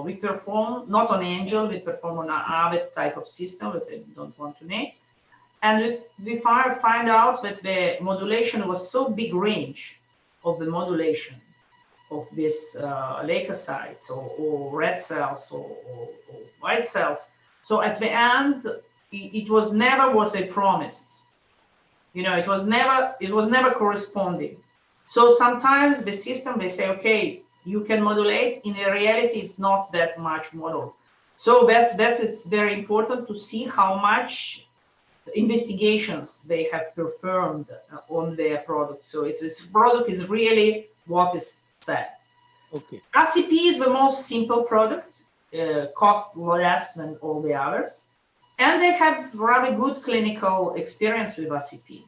we perform not on Angel, we perform on other type of system that I don't want to name, and we find out that the modulation was so big range of the modulation of these leukocytes or red cells or white cells. So at the end, it was never what they promised. You know, it was never corresponding. So sometimes the system, they say, okay, you can modulate. In reality, it's not that much model. So it's very important to see how much investigations they have performed on their product. So this product is really what is said. Okay. RCP is the most simple product, cost less than all the others, and they have rather good clinical experience with RCP.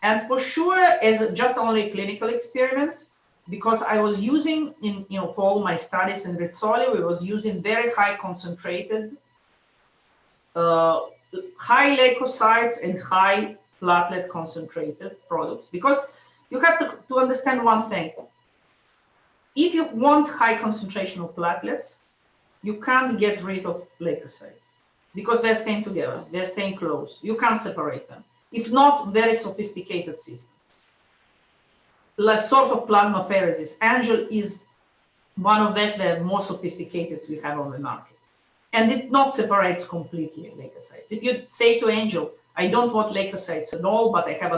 And for sure, as just only clinical experience, because I was using for all my studies in Rizzoli, we was using very high concentrated, high leukocytes and high platelet concentrated products, because you have to understand one thing. If you want high concentration of platelets, you can't get rid of leukocytes because they're staying together, they're staying close. You can't separate them. If not, very sophisticated systems. Like sort of plasmapheresis. Angel is one of the most sophisticated we have on the market. And it not separates completely leukocytes. If you say to Angel, I don't want leukocytes at all, but I have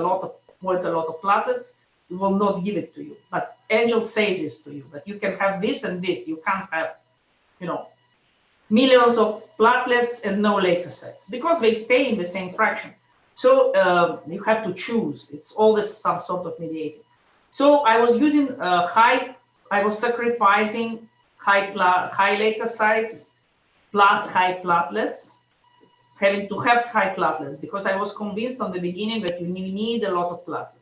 want a lot of platelets, we will not give it to you. But Angel says this to you, but you can have this and this. You can't have, millions of platelets and no leukocytes because they stay in the same fraction. So you have to choose. It's always some sort of mediator. So I was using I was sacrificing high leukocytes plus high platelets, having to have high platelets because I was convinced from the beginning that you need a lot of platelets.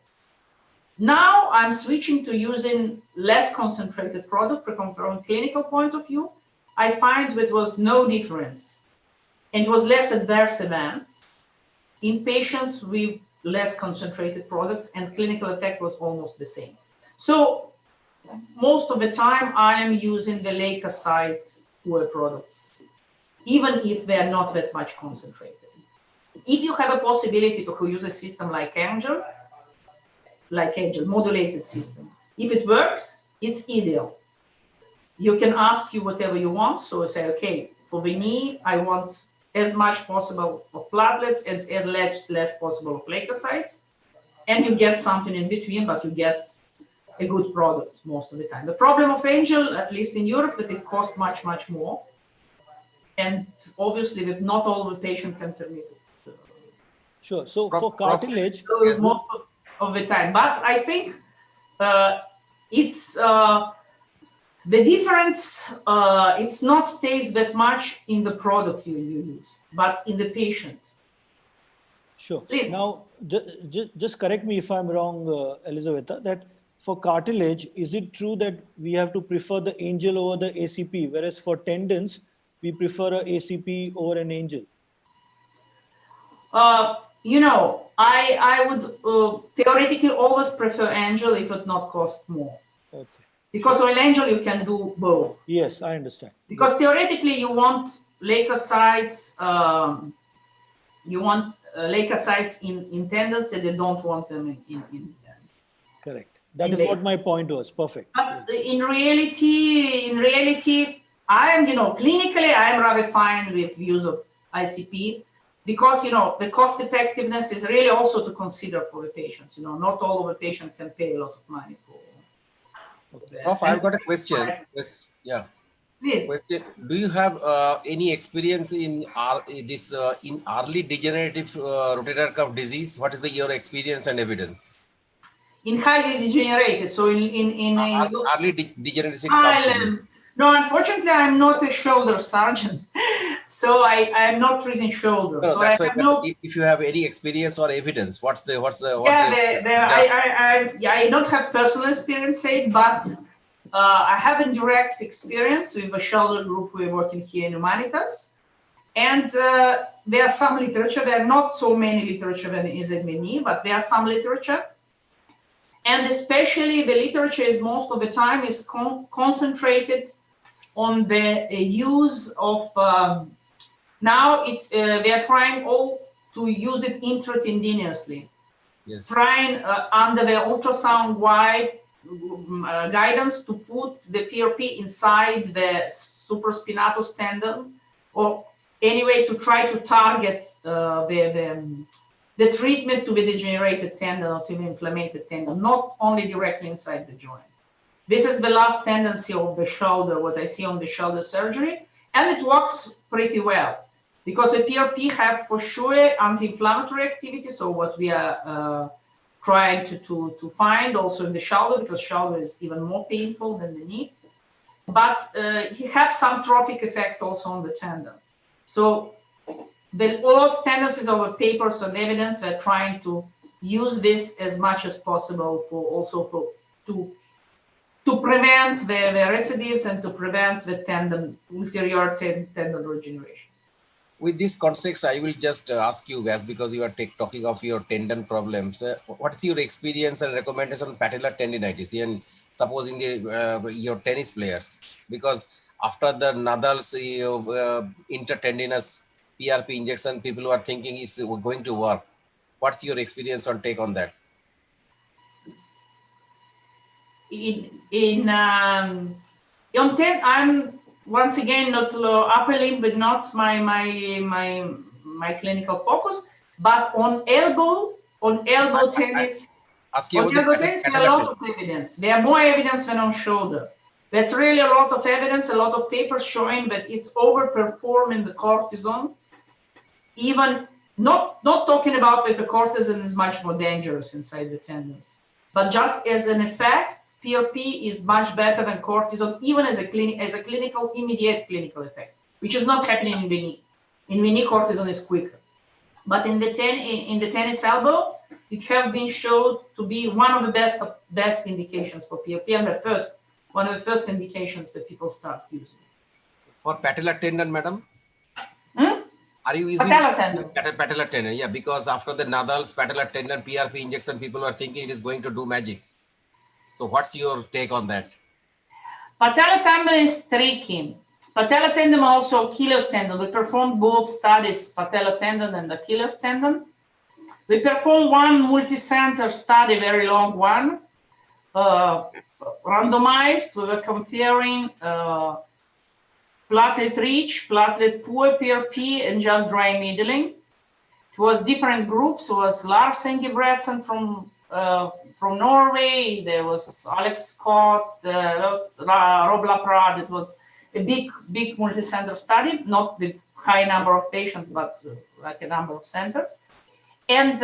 Now I'm switching to using less concentrated product from a clinical point of view. I find there was no difference and it was less adverse events in patients with less concentrated products, and clinical effect was almost the same. So most of the time I am using the leukocyte products, even if they are not that much concentrated. If you have a possibility to use a system like Angel, modulated system, if it works, it's ideal. You can ask you whatever you want. So say, okay, for the knee, I want as much possible of platelets and as less possible of leukocytes. And you get something in between, but you get a good product most of the time. The problem of Angel, at least in Europe, that it costs much, much more. And obviously, that not all the patient can permit it. Sure. So for cartilage, most of the time. But I think it's the difference. It's not stays that much in the product you use, but in the patient. Sure. Please. Now, just correct me if I'm wrong, Elizaveta, that for cartilage, is it true that we have to prefer the Angel over the ACP, whereas for tendons, we prefer a ACP over an Angel? I would theoretically always prefer Angel if it not cost more. Okay. Because on Angel you can do both. Yes, I understand. Because theoretically you want leukocytes, in tendons, and you don't want them in correct. That is what my point was. Perfect. But in reality, I am, clinically, I am rather fine with use of ICP because, the cost effectiveness is really also to consider for the patients. Not all of the patients can pay a lot of money for. Prof, I've got a question. Yes, yeah. Please. Question. Do you have any experience in in early degenerative rotator cuff disease? What is your experience and evidence? In highly degenerated, so in early degenerative cuff disease. No, unfortunately, I'm not a shoulder surgeon, so I am not treating shoulder. No, so that's why. If you have any experience or evidence, I don't have personal experience, but I have indirect experience with a shoulder group we're working here in Humanitas, and there are some literature. There are not so many literature than is in knee, but there are some literature. And especially the literature is most of the time is concentrated on the use of, now it's, we are trying all to use it intratendinously. Yes. Trying under the ultrasound wide guidance to put the PRP inside the supraspinatus tendon, or anyway to try to target the treatment to the degenerated tendon or to the inflamed tendon, not only directly inside the joint. This is the last tendency of the shoulder, what I see on the shoulder surgery, and it works pretty well because the PRP have for sure anti-inflammatory activity. So what we are trying to find also in the shoulder, because shoulder is even more painful than the knee, but he has some trophic effect also on the tendon. So all those tendencies of the papers and evidence, we're trying to use this as much as possible for also for to prevent the recidives and to prevent the tendon ulterior tendon regeneration. With this context, I will just ask you, Vas, because you are talking of your tendon problems. What is your experience and recommendation on patellar tendinitis? And supposing your tennis players, because after the Nadal's intertendinous PRP injection, people who are thinking is going to work. What's your experience on take on that? I'm once again not upper limb, but not my clinical focus. But on elbow tennis, there are a lot of evidence. There are more evidence than on shoulder. That's really a lot of evidence, a lot of papers showing that it's overperforming the cortisone. Even not talking about that the cortisone is much more dangerous inside the tendons, but just as an effect, PRP is much better than cortisone, even as a clinical, immediate clinical effect, which is not happening in the knee. In the knee, cortisone is quicker. But in the tennis elbow, it has been shown to be one of the best indications for PRP, and one of the first indications that people start using. For patellar tendon, madam? Are you using patellar tendon? Yeah, because after the Nadal's patellar tendon PRP injection, people are thinking it is going to do magic. So what's your take on that? Patellar tendon is tricky. Patellar tendon also Achilles tendon. We performed both studies, patellar tendon and Achilles tendon. We performed one multi-center study, very long one, randomized. We were comparing platelet-rich, platelet-poor PRP and just dry needling. It was different groups. It was Lars Ingebretsen from Norway. There was Alex Scott. There was Rob Laprade. It was a big multi-center study, not the high number of patients, but like a number of centers. And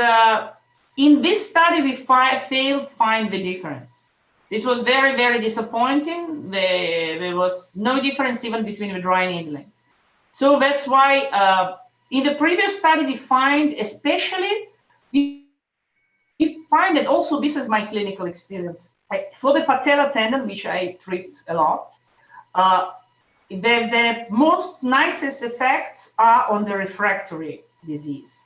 in this study, we failed to find the difference. This was very, very disappointing. There was no difference even between the dry needling. So that's why in the previous study, we find, especially, we find that also, this is my clinical experience, for the patellar tendon, which I treat a lot, the most nicest effects are on the refractory disease.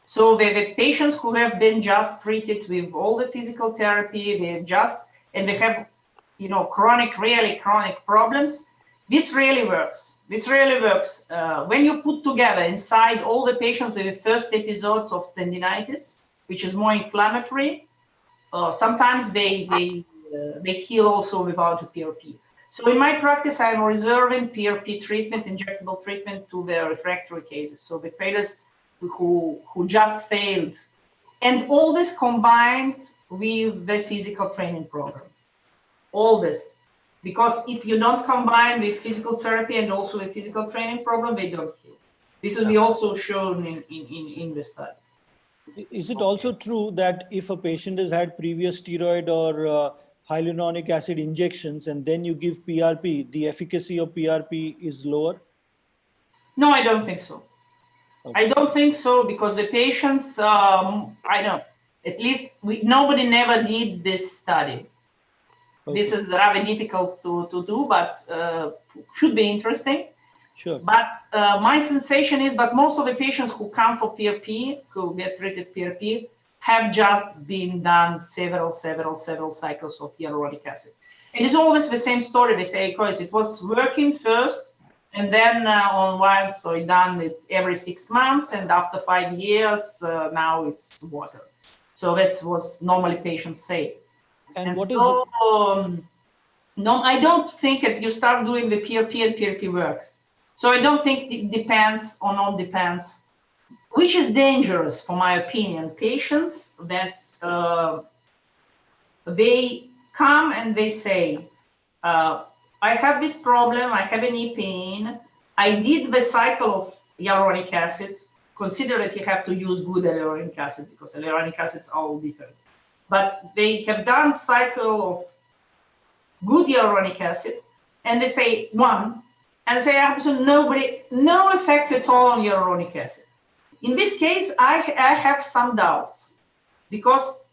So the patients who have been just treated with all the physical therapy, they have, really chronic problems. This really works. This really works. When you put together inside all the patients with the first episode of tendinitis, which is more inflammatory, sometimes they heal also without a PRP. So in my practice, I'm reserving PRP treatment, injectable treatment, to the refractory cases. So the patients who just failed, and all this combined with the physical training program. All this, because if you don't combine with physical therapy and also a physical training program, they don't heal. This will be also shown in the study. Is it also true that if a patient has had previous steroid or hyaluronic acid injections and then you give PRP, the efficacy of PRP is lower? No, I don't think so. Okay. I don't think so, because the patients, I don't, at least nobody never did this study. Okay. This is rather difficult to do, but should be interesting. Sure. But my sensation is that most of the patients who come for PRP, who get treated PRP, have just been done several cycles of hyaluronic acid. And it's always the same story. They say, because it was working first, and then on once, so it done it every 6 months, and after 5 years, now it's water. So that's what normally patients say. And what so, is no, I don't think that you start doing the PRP and PRP works. So I don't think it depends or not depends, which is dangerous, for my opinion. Patients that they come and they say, I have this problem, I have a knee pain, I did the cycle of hyaluronic acid. Consider that you have to use good hyaluronic acid, because hyaluronic acids are all different. But they have done cycle of good hyaluronic acid, and they say one, and they say absolutely no effect at all on hyaluronic acid. In this case, I have some doubts, because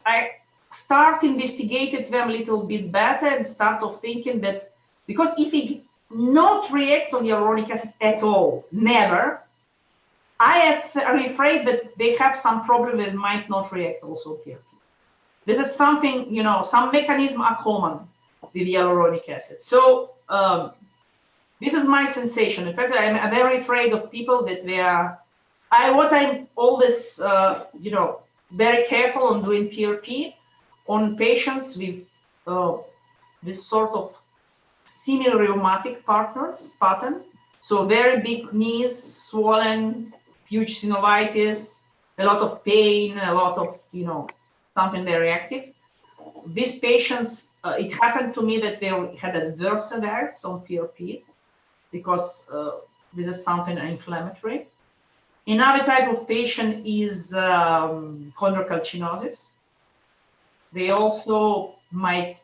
I start investigated them a little bit better and start of thinking that, because if it not react on hyaluronic acid at all, never, I'm afraid that they have some problem that might not react also here. This is something, you know, some mechanisms are common with hyaluronic acid. So this is my sensation. In fact, I'm very afraid of people that they are, what I'm always, you know, very careful on doing PRP on patients with this sort of similar rheumatic pattern. So very big knees, swollen, huge synovitis, a lot of pain, a lot of, you know, something very active. These patients, it happened to me that they had adverse events on PRP, because this is something inflammatory. Another type of patient is chondrocalcinosis. They also might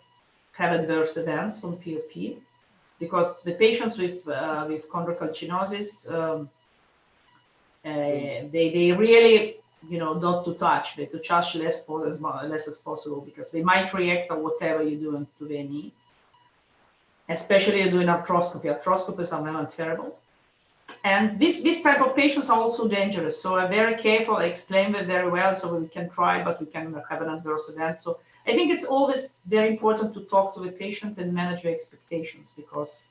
have adverse events from PRP, because the patients with chondrocalcinosis, they really, you know, not to touch. They to touch less as possible, because they might react on whatever you're doing to their knee. Especially you're doing arthroscopy. Arthroscopies are not terrible. And this type of patients are also dangerous. So I'm very careful. I explain them very well, so we can try, but we can have an adverse event. So I think it's always very important to talk to the patient and manage their expectations, because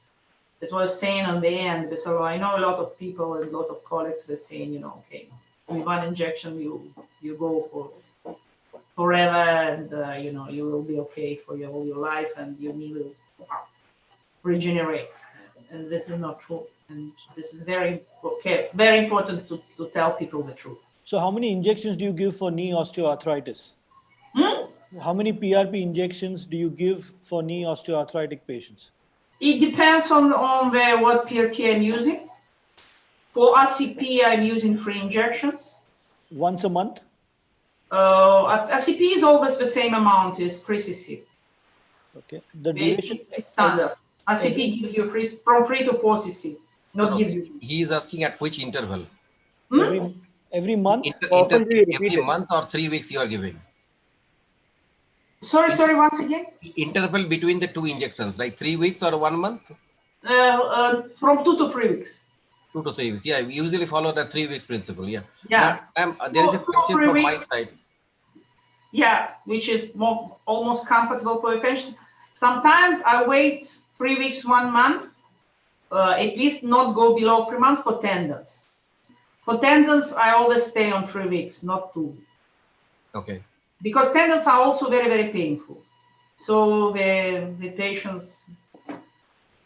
it was saying on the end, so I know a lot of people and a lot of colleagues were saying, you know, okay, with one injection you go for forever, and you know, you will be okay for all your life, and your knee will regenerate. And this is not true. And this is very important to tell people the truth. So how many injections do you give for knee osteoarthritis? How many PRP injections do you give for knee osteoarthritic patients? It depends on what PRP I'm using. For RCP, I'm using 3 injections. Once a month? RCP is always the same amount as 3 cc. Okay. The duration? It's standard. RCP gives you from 3 to 4 cc. Gives you. He is asking at which interval? Every month? Every month or 3 weeks you are giving? Sorry, once again? Interval between the 2 injections, like 3 weeks or 1 month? From 2 to 3 weeks. 2 to 3 weeks. Yeah, we usually follow the 3 weeks principle. Yeah. Yeah. Now, there is a question from my side. Yeah, which is almost comfortable for a patient. Sometimes I wait 3 weeks, 1 month, at least not go below 3 months for tendons. For tendons, I always stay on 3 weeks, not 2. Okay. Because tendons are also very, very painful. So the patients,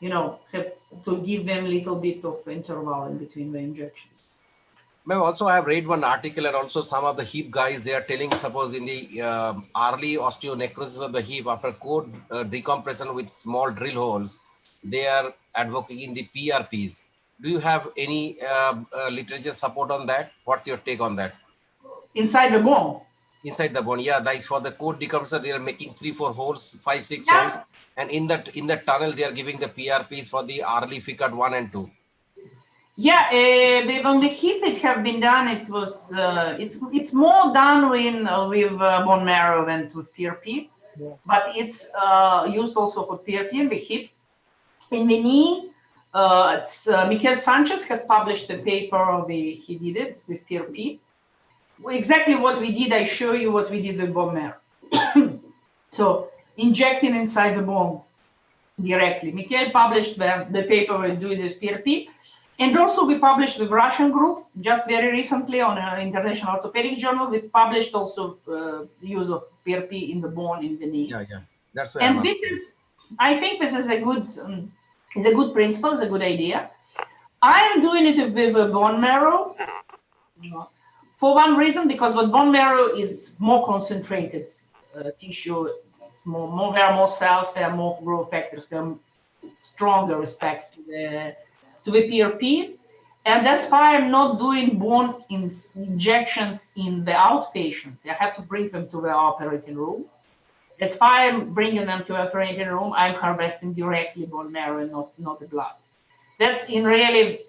you know, have to give them a little bit of interval in between the injections. Ma'am, also I have read one article, and also some of the hip guys, they are telling, suppose in the early osteonecrosis of the hip after core decompression with small drill holes, they are advocating the PRPs. Do you have any literature support on that? What's your take on that? Inside the bone? Inside the bone, yeah. Like for the core decompression, they are making 3-4 holes, 5-6 holes, and in that tunnel they are giving the PRPs for the early FICAT 1 and 2. Yeah, on the hip it have been done. It was it's more done with bone marrow than with PRP, but it's used also for PRP in the hip. In the knee, Miquel Sanchez had published a paper. He did it with PRP. exactly what we did. I show you what we did with bone marrow. So injecting inside the bone directly. Mikhail published the paper we're doing with PRP. And also we published with Russian group just very recently on an international orthopedic journal. We published also the use of PRP in the bone in the knee. Yeah, yeah. That's why And I'm this asking. is, I think this is a good principle, is a good idea. I'm doing it with bone marrow for one reason, because with bone marrow is more concentrated tissue. It's more, there are more cells, there are more growth factors, there are stronger respect to the PRP. And that's why I'm not doing bone injections in the outpatient. I have to bring them to the operating room. As far as I'm bringing them to the operating room, I'm harvesting directly bone marrow and not the blood. That's in really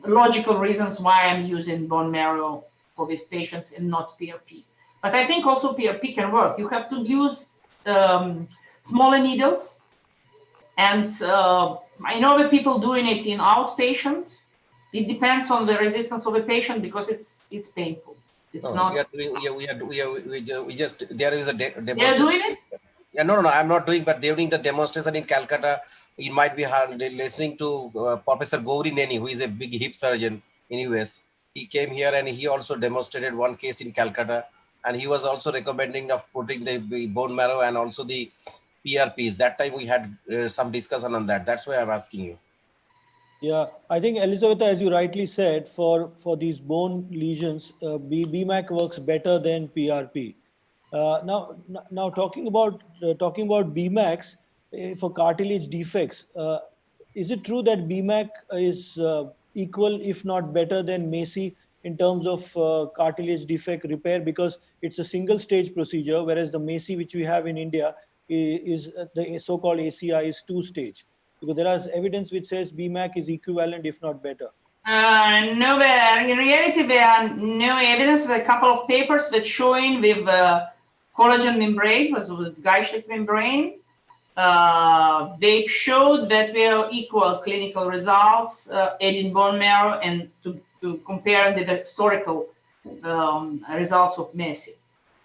logical reasons why I'm using bone marrow for these patients and not PRP. But I think also PRP can work. You have to use smaller needles. And I know that people doing it in outpatient. It depends on the resistance of the patient because it's painful. It's not. We are doing. We just there is a demonstration. They're doing it. Yeah, no, I'm not doing. But during the demonstration in Calcutta, you might be listening to Professor Gauri Neni, who is a big hip surgeon in US. He came here and he also demonstrated one case in Calcutta, and he was also recommending of putting the bone marrow and also the PRPs. That time we had some discussion on that. That's why I'm asking you. Yeah, I think Elizaveta, as you rightly said, for these bone lesions, BMAC works better than PRP. Now talking about BMACs for cartilage defects, is it true that BMAC is equal, if not better, than MACI in terms of cartilage defect repair, because it's a single stage procedure, whereas the MACI which we have in India is the so-called ACI is 2-stage? Because there is evidence which says BMAC is equivalent, if not better. No, in reality, there are no evidence. There are a couple of papers that showing with collagen membrane, with Gajjar membrane. They showed that we are equal clinical results adding bone marrow and to compare the historical results of MESI.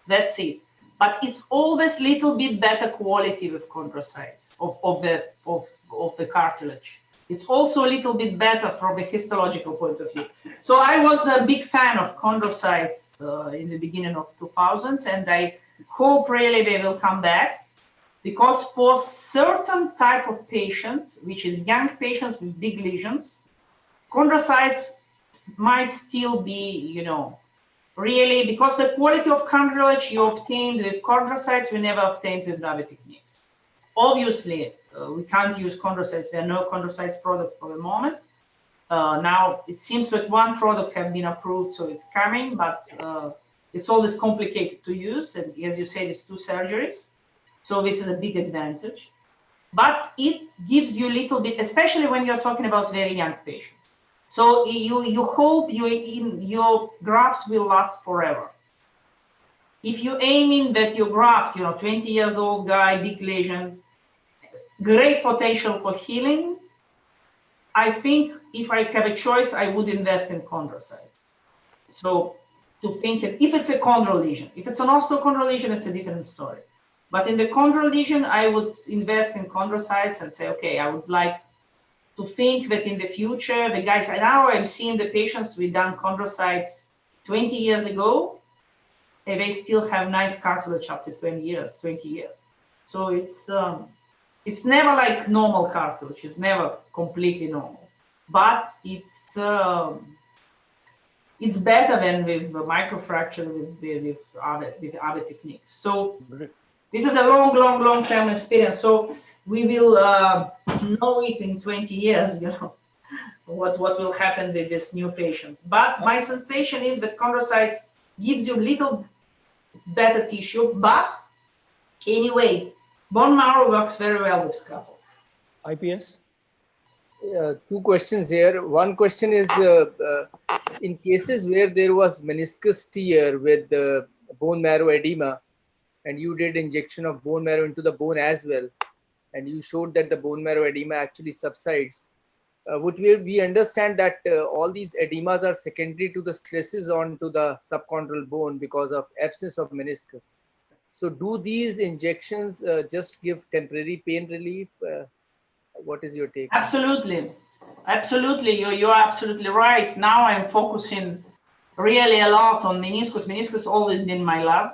That's it. But it's always a little bit better quality with chondrocytes of the cartilage. It's also a little bit better from a histological point of view. So I was a big fan of chondrocytes in the beginning of 2000s, and I hope really they will come back, because for certain type of patient, which is young patients with big lesions, chondrocytes might still be, really, because the quality of cartilage you obtained with chondrocytes, we never obtained with other techniques. Obviously, we can't use chondrocytes. There are no chondrocytes product for the moment. Now, it seems that one product has been approved, so it's coming, but it's always complicated to use. And as you said, it's 2 surgeries. So this is a big advantage. But it gives you a little bit, especially when you're talking about very young patients. So you hope your graft will last forever. If you're aiming that your graft, 20 years old guy, big lesion, great potential for healing, I think if I have a choice, I would invest in chondrocytes. So to think, if it's a chondral lesion, if it's an osteochondral lesion, it's a different story. But in the chondral lesion, I would invest in chondrocytes and say, okay, I would like to think that in the future, the guys, now I'm seeing the patients we done chondrocytes 20 years ago, and they still have nice cartilage after 20 years. So it's never like normal cartilage. It's never completely normal, but it's better than with microfracture with other techniques. So this is a long term experience. So we will know it in 20 years, what will happen with these new patients. But my sensation is that chondrocytes gives you a little better tissue. But anyway, bone marrow works very well with scaffolds. IPS? 2 questions here. One question is, in cases where there was meniscus tear with bone marrow edema, and you did injection of bone marrow into the bone as well, and you showed that the bone marrow edema actually subsides, we understand that all these edemas are secondary to the stresses onto the subchondral bone because of absence of meniscus. So do these injections just give temporary pain relief? What is your take? Absolutely. Absolutely. You're absolutely right. Now I'm focusing really a lot on meniscus. Meniscus always been my lab.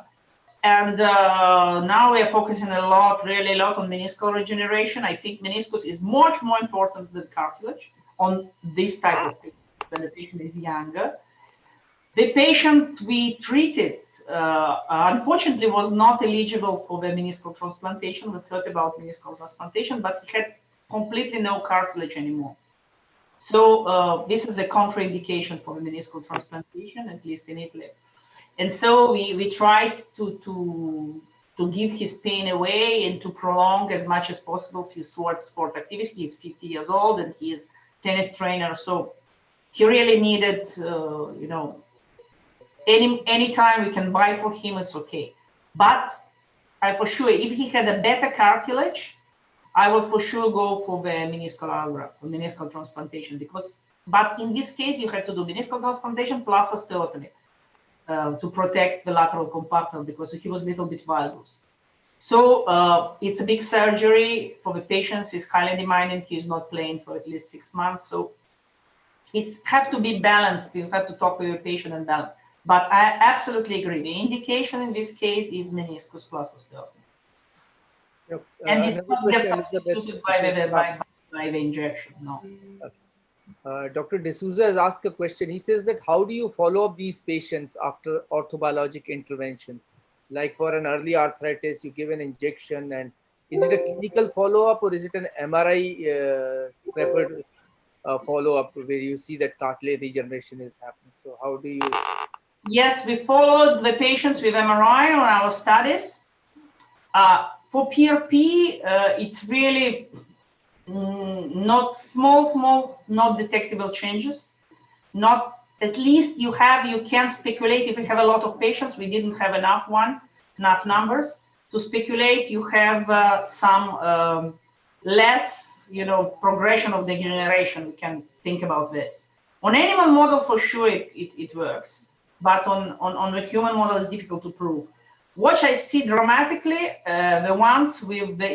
And now we are focusing really a lot on meniscal regeneration. I think meniscus is much more important than cartilage on this type of patient when the patient is younger. The patient we treated, unfortunately, was not eligible for the meniscal transplantation. We thought about meniscal transplantation, but he had completely no cartilage anymore. So this is a contraindication for the meniscal transplantation, at least in Italy. And so we tried to give his pain away and to prolong as much as possible his sport activity. He's 50 years old and he is tennis trainer. So he really needed, you know, any time we can buy for him, it's okay. But I for sure, if he had a better cartilage, I would for sure go for the meniscal allograft, or meniscal transplantation, but in this case, you have to do meniscal transplantation plus osteotomy to protect the lateral compartment because he was a little bit valgus. So it's a big surgery for the patients. He's highly demanding. He's not playing for at least 6 months. So it's have to be balanced. You have to talk with your patient and balance. But I absolutely agree. The indication in this case is meniscus plus osteotomy. Yep. And it's not just substituted by the injection, no. Okay. Dr. D'Souza has asked a question. He says that how do you follow up these patients after orthobiologic interventions? Like for an early arthritis, you give an injection, and is it a clinical follow-up or is it an MRI preferred follow-up where you see that cartilage regeneration is happening? So how do you? Yes, we followed the patients with MRI on our studies. For PRP, it's really not small, not detectable changes. Not at least you can speculate if you have a lot of patients. We didn't have enough numbers to speculate. You have some less, progression of degeneration. We can think about this. On animal model, for sure, it works, but on the human model, it's difficult to prove. What I see dramatically, the ones with the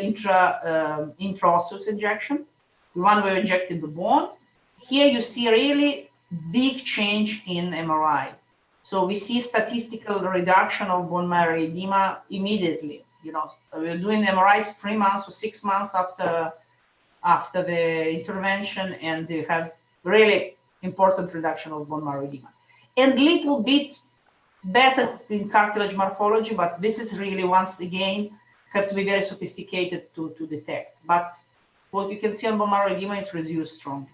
intraosseous injection, the one where we injected the bone. Here you see really big change in MRI. So we see statistical reduction of bone marrow edema immediately. We're doing MRIs 3 months or 6 months after the intervention, and they have really important reduction of bone marrow edema. And little bit better in cartilage morphology, but this is really, once again, have to be very sophisticated to detect. But what you can see on bone marrow edema is reduced strongly.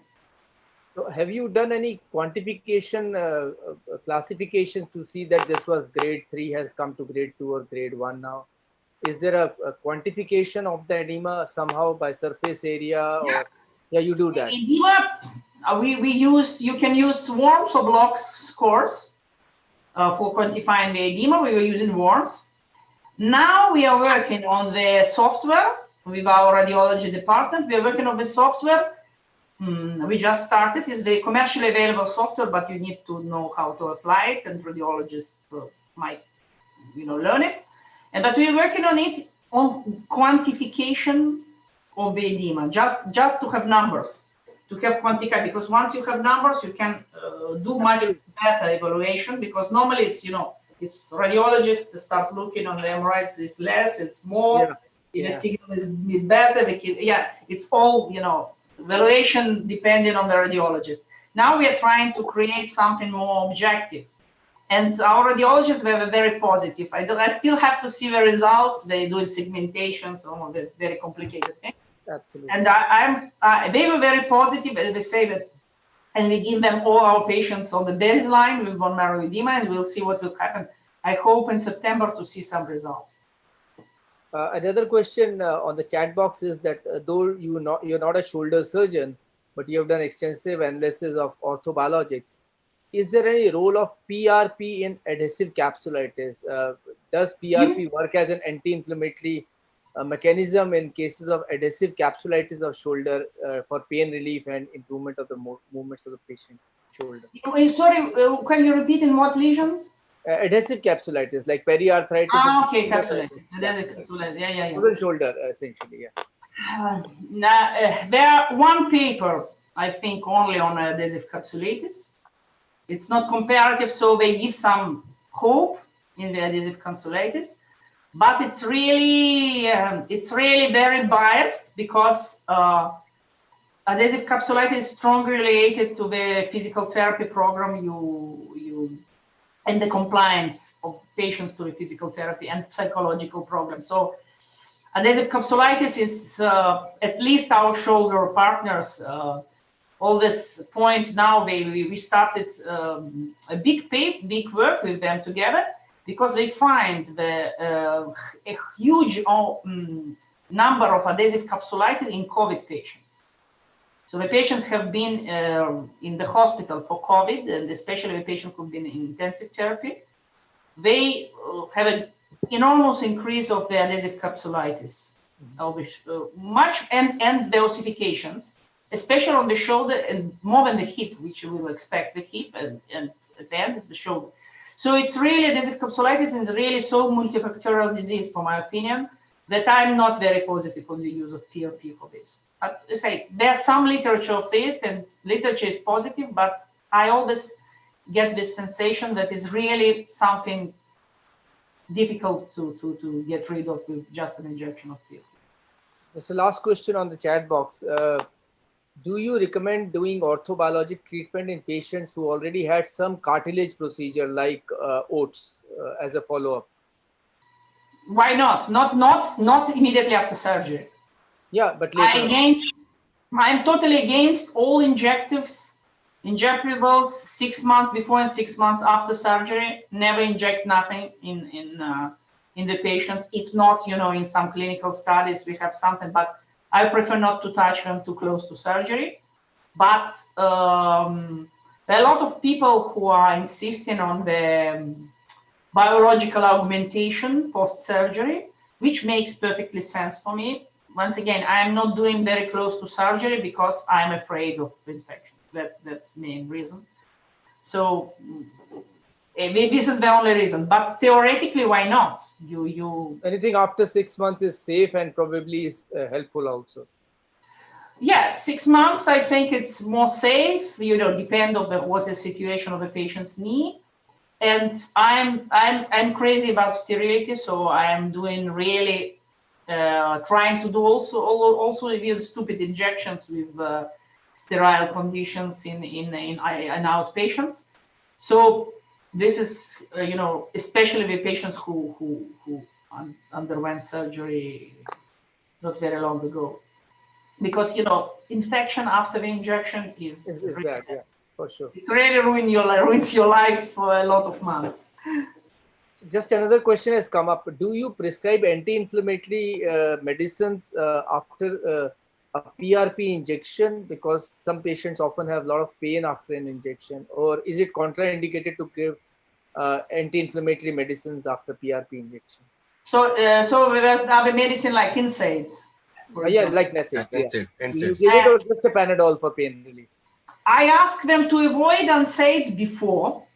So have you done any quantification, classification to see that this was grade 3 has come to grade 2 or grade 1 now? Is there a quantification of the edema somehow by surface area? Yeah. Or yeah, you do that. Edema, you can use worms or blocks scores for quantifying the edema. We were using worms. Now we are working on the software with our radiology department. We are working on the software. We just started. It's the commercially available software, but you need to know how to apply it, and radiologists might, learn it. But we're working on it on quantification of the edema, just to have numbers, to have quantified. Because once you have numbers, you can do much better evaluation. Because normally it's it's radiologists start looking on the MRIs. It's less, it's more. If the signal is better, it's all evaluation depending on the radiologist. Now we are trying to create something more objective. And our radiologists were very positive. I still have to see the results. They do segmentation, so very complicated things. Absolutely. And they were very positive, and they say that, and we give them all our patients on the baseline with bone marrow edema, and we'll see what will happen. I hope in September to see some results. Another question on the chat box is that though you're not a shoulder surgeon, but you have done extensive analysis of orthobiologics, is there any role of PRP in adhesive capsulitis? Does PRP work as an anti-inflammatory mechanism in cases of adhesive capsulitis of shoulder for pain relief and improvement of the movements of the patient shoulder. Sorry, can you repeat in what lesion? Adhesive capsulitis, like periarthritis. Ah, okay, capsulitis. Adhesive capsulitis. Yeah. Over the shoulder, essentially, yeah. There one paper, I think, only on adhesive capsulitis. It's not comparative, so they give some hope in the adhesive capsulitis, but it's really very biased because adhesive capsulitis is strongly related to the physical therapy program and the compliance of patients to the physical therapy and psychological program. So adhesive capsulitis is at least our shoulder partners. All this point now, we started a big work with them together because they find a huge number of adhesive capsulitis in COVID patients. So the patients have been in the hospital for COVID, and especially the patients who've been in intensive therapy. They have an enormous increase of the adhesive capsulitis, much and the ossifications, especially on the shoulder and more than the hip, which you will expect the hip and at the end is the shoulder. So it's really adhesive capsulitis is really so multifactorial disease, for my opinion, that I'm not very positive on the use of PRP for this. I say there's some literature of it, and literature is positive, but I always get this sensation that is really something difficult to get rid of with just an injection of PRP. This is the last question on the chat box. Do you recommend doing orthobiologic treatment in patients who already had some cartilage procedure like OATS as a follow-up? Why not? Not immediately after surgery. Yeah, but later. I'm totally against all injectables 6 months before and 6 months after surgery. Never inject nothing in the patients. If not, in some clinical studies we have something, but I prefer not to touch them too close to surgery. But there are a lot of people who are insisting on the biological augmentation post-surgery, which makes perfectly sense for me. Once again, I am not doing very close to surgery because I'm afraid of infection. That's the main reason. So this is the only reason. But theoretically, why not? Anything after 6 months is safe and probably is helpful also. Yeah, 6 months. I think it's more safe. Depend on what the situation of the patient's knee. And I'm crazy about sterility, so I am doing really. Trying to do also these stupid injections with sterile conditions in outpatients. So this is especially with patients who underwent surgery not very long ago, because infection after the injection is really bad, yeah, for sure. It really ruins your life for a lot of months. Just another question has come up. Do you prescribe anti-inflammatory medicines after a PRP injection? Because some patients often have a lot of pain after an injection. Or is it contraindicated to give anti-inflammatory medicines after PRP injection? So we have a medicine like NSAIDs. Yeah, like NSAIDs. NSAIDs. You give it or just a Panadol for pain relief? I ask them to avoid NSAIDs before,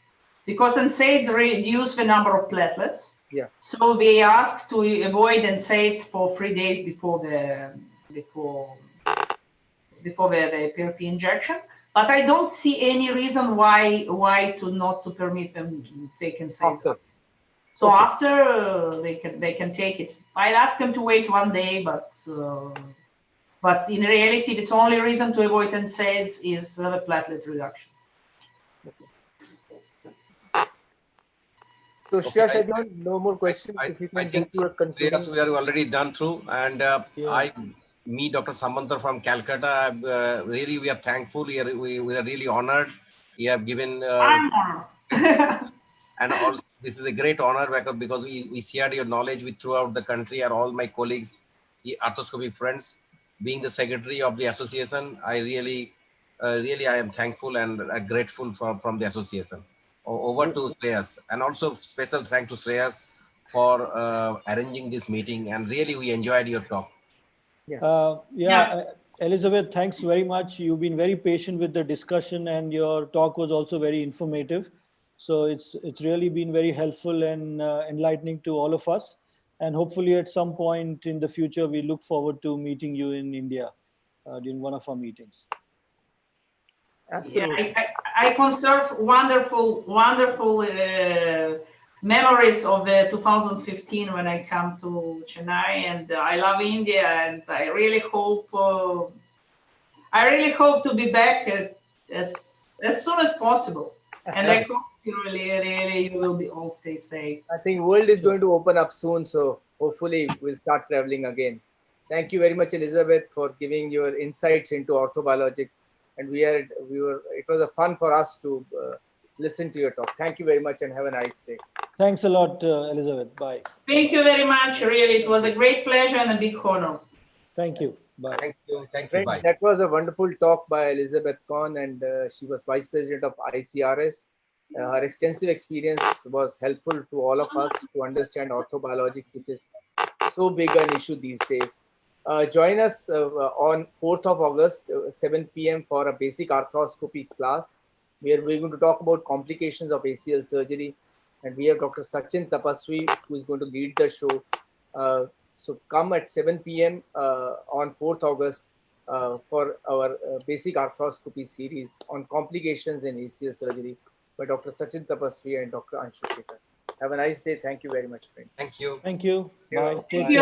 because NSAIDs reduce the number of platelets. Yeah. So they ask to avoid NSAIDs for 3 days before the PRP injection. But I don't see any reason why not to permit them to take NSAIDs. After. So after they can take it. I'd ask them to wait 1 day, but in reality, the only reason to avoid NSAIDs is the platelet reduction. So Shreyash, I don't know more questions. I think yes, we are already done through, and me, Dr. Samanta from Calcutta, really we are thankful. We are really honored. You have given and also this is a great honor because we shared your knowledge with throughout the country and all my colleagues, arthroscopy friends. Being the secretary of the association, I really I am thankful and grateful from the association. Over to Shreyash, and also special thanks to Shreyash for arranging this meeting, and really we enjoyed your talk. Elizabeth, thanks very much. You've been very patient with the discussion, and your talk was also very informative. So it's really been very helpful and enlightening to all of us. And hopefully at some point in the future, we look forward to meeting you in India during one of our meetings. Absolutely. Yeah, I conserve wonderful memories of 2015 when I come to Chennai, and I love India, and I really hope to be back as soon as possible. And I hope really you will be all stay safe. I think world is going to open up soon, so hopefully we'll start traveling again. Thank you very much, Elizabeth, for giving your insights into orthobiologics. And it was a fun for us to listen to your talk. Thank you very much and have a nice day. Thanks a lot, Elizabeth. Bye. Thank you very much. Really, it was a great pleasure and a big honor. Thank you. Bye. Thank you. Thank you. Friends, Bye. that was a wonderful talk by Elizabeth Kon, and she was Vice President of ICRS. Her extensive experience was helpful to all of us to understand orthobiologics, which is so big an issue these days. Join us on 4th of August, 7 p.m. for a basic arthroscopy class, where we're going to talk about complications of ACL surgery. And we have Dr. Sachin Tapaswi, who is going to lead the show. So come at 7 p.m. On 4th August for our basic arthroscopy series on complications in ACL surgery by Dr. Sachin Tapaswi and Dr. Anshu Shekhar. Have a nice day. Thank you very much, friends. Thank you. Thank you. Bye. Take care.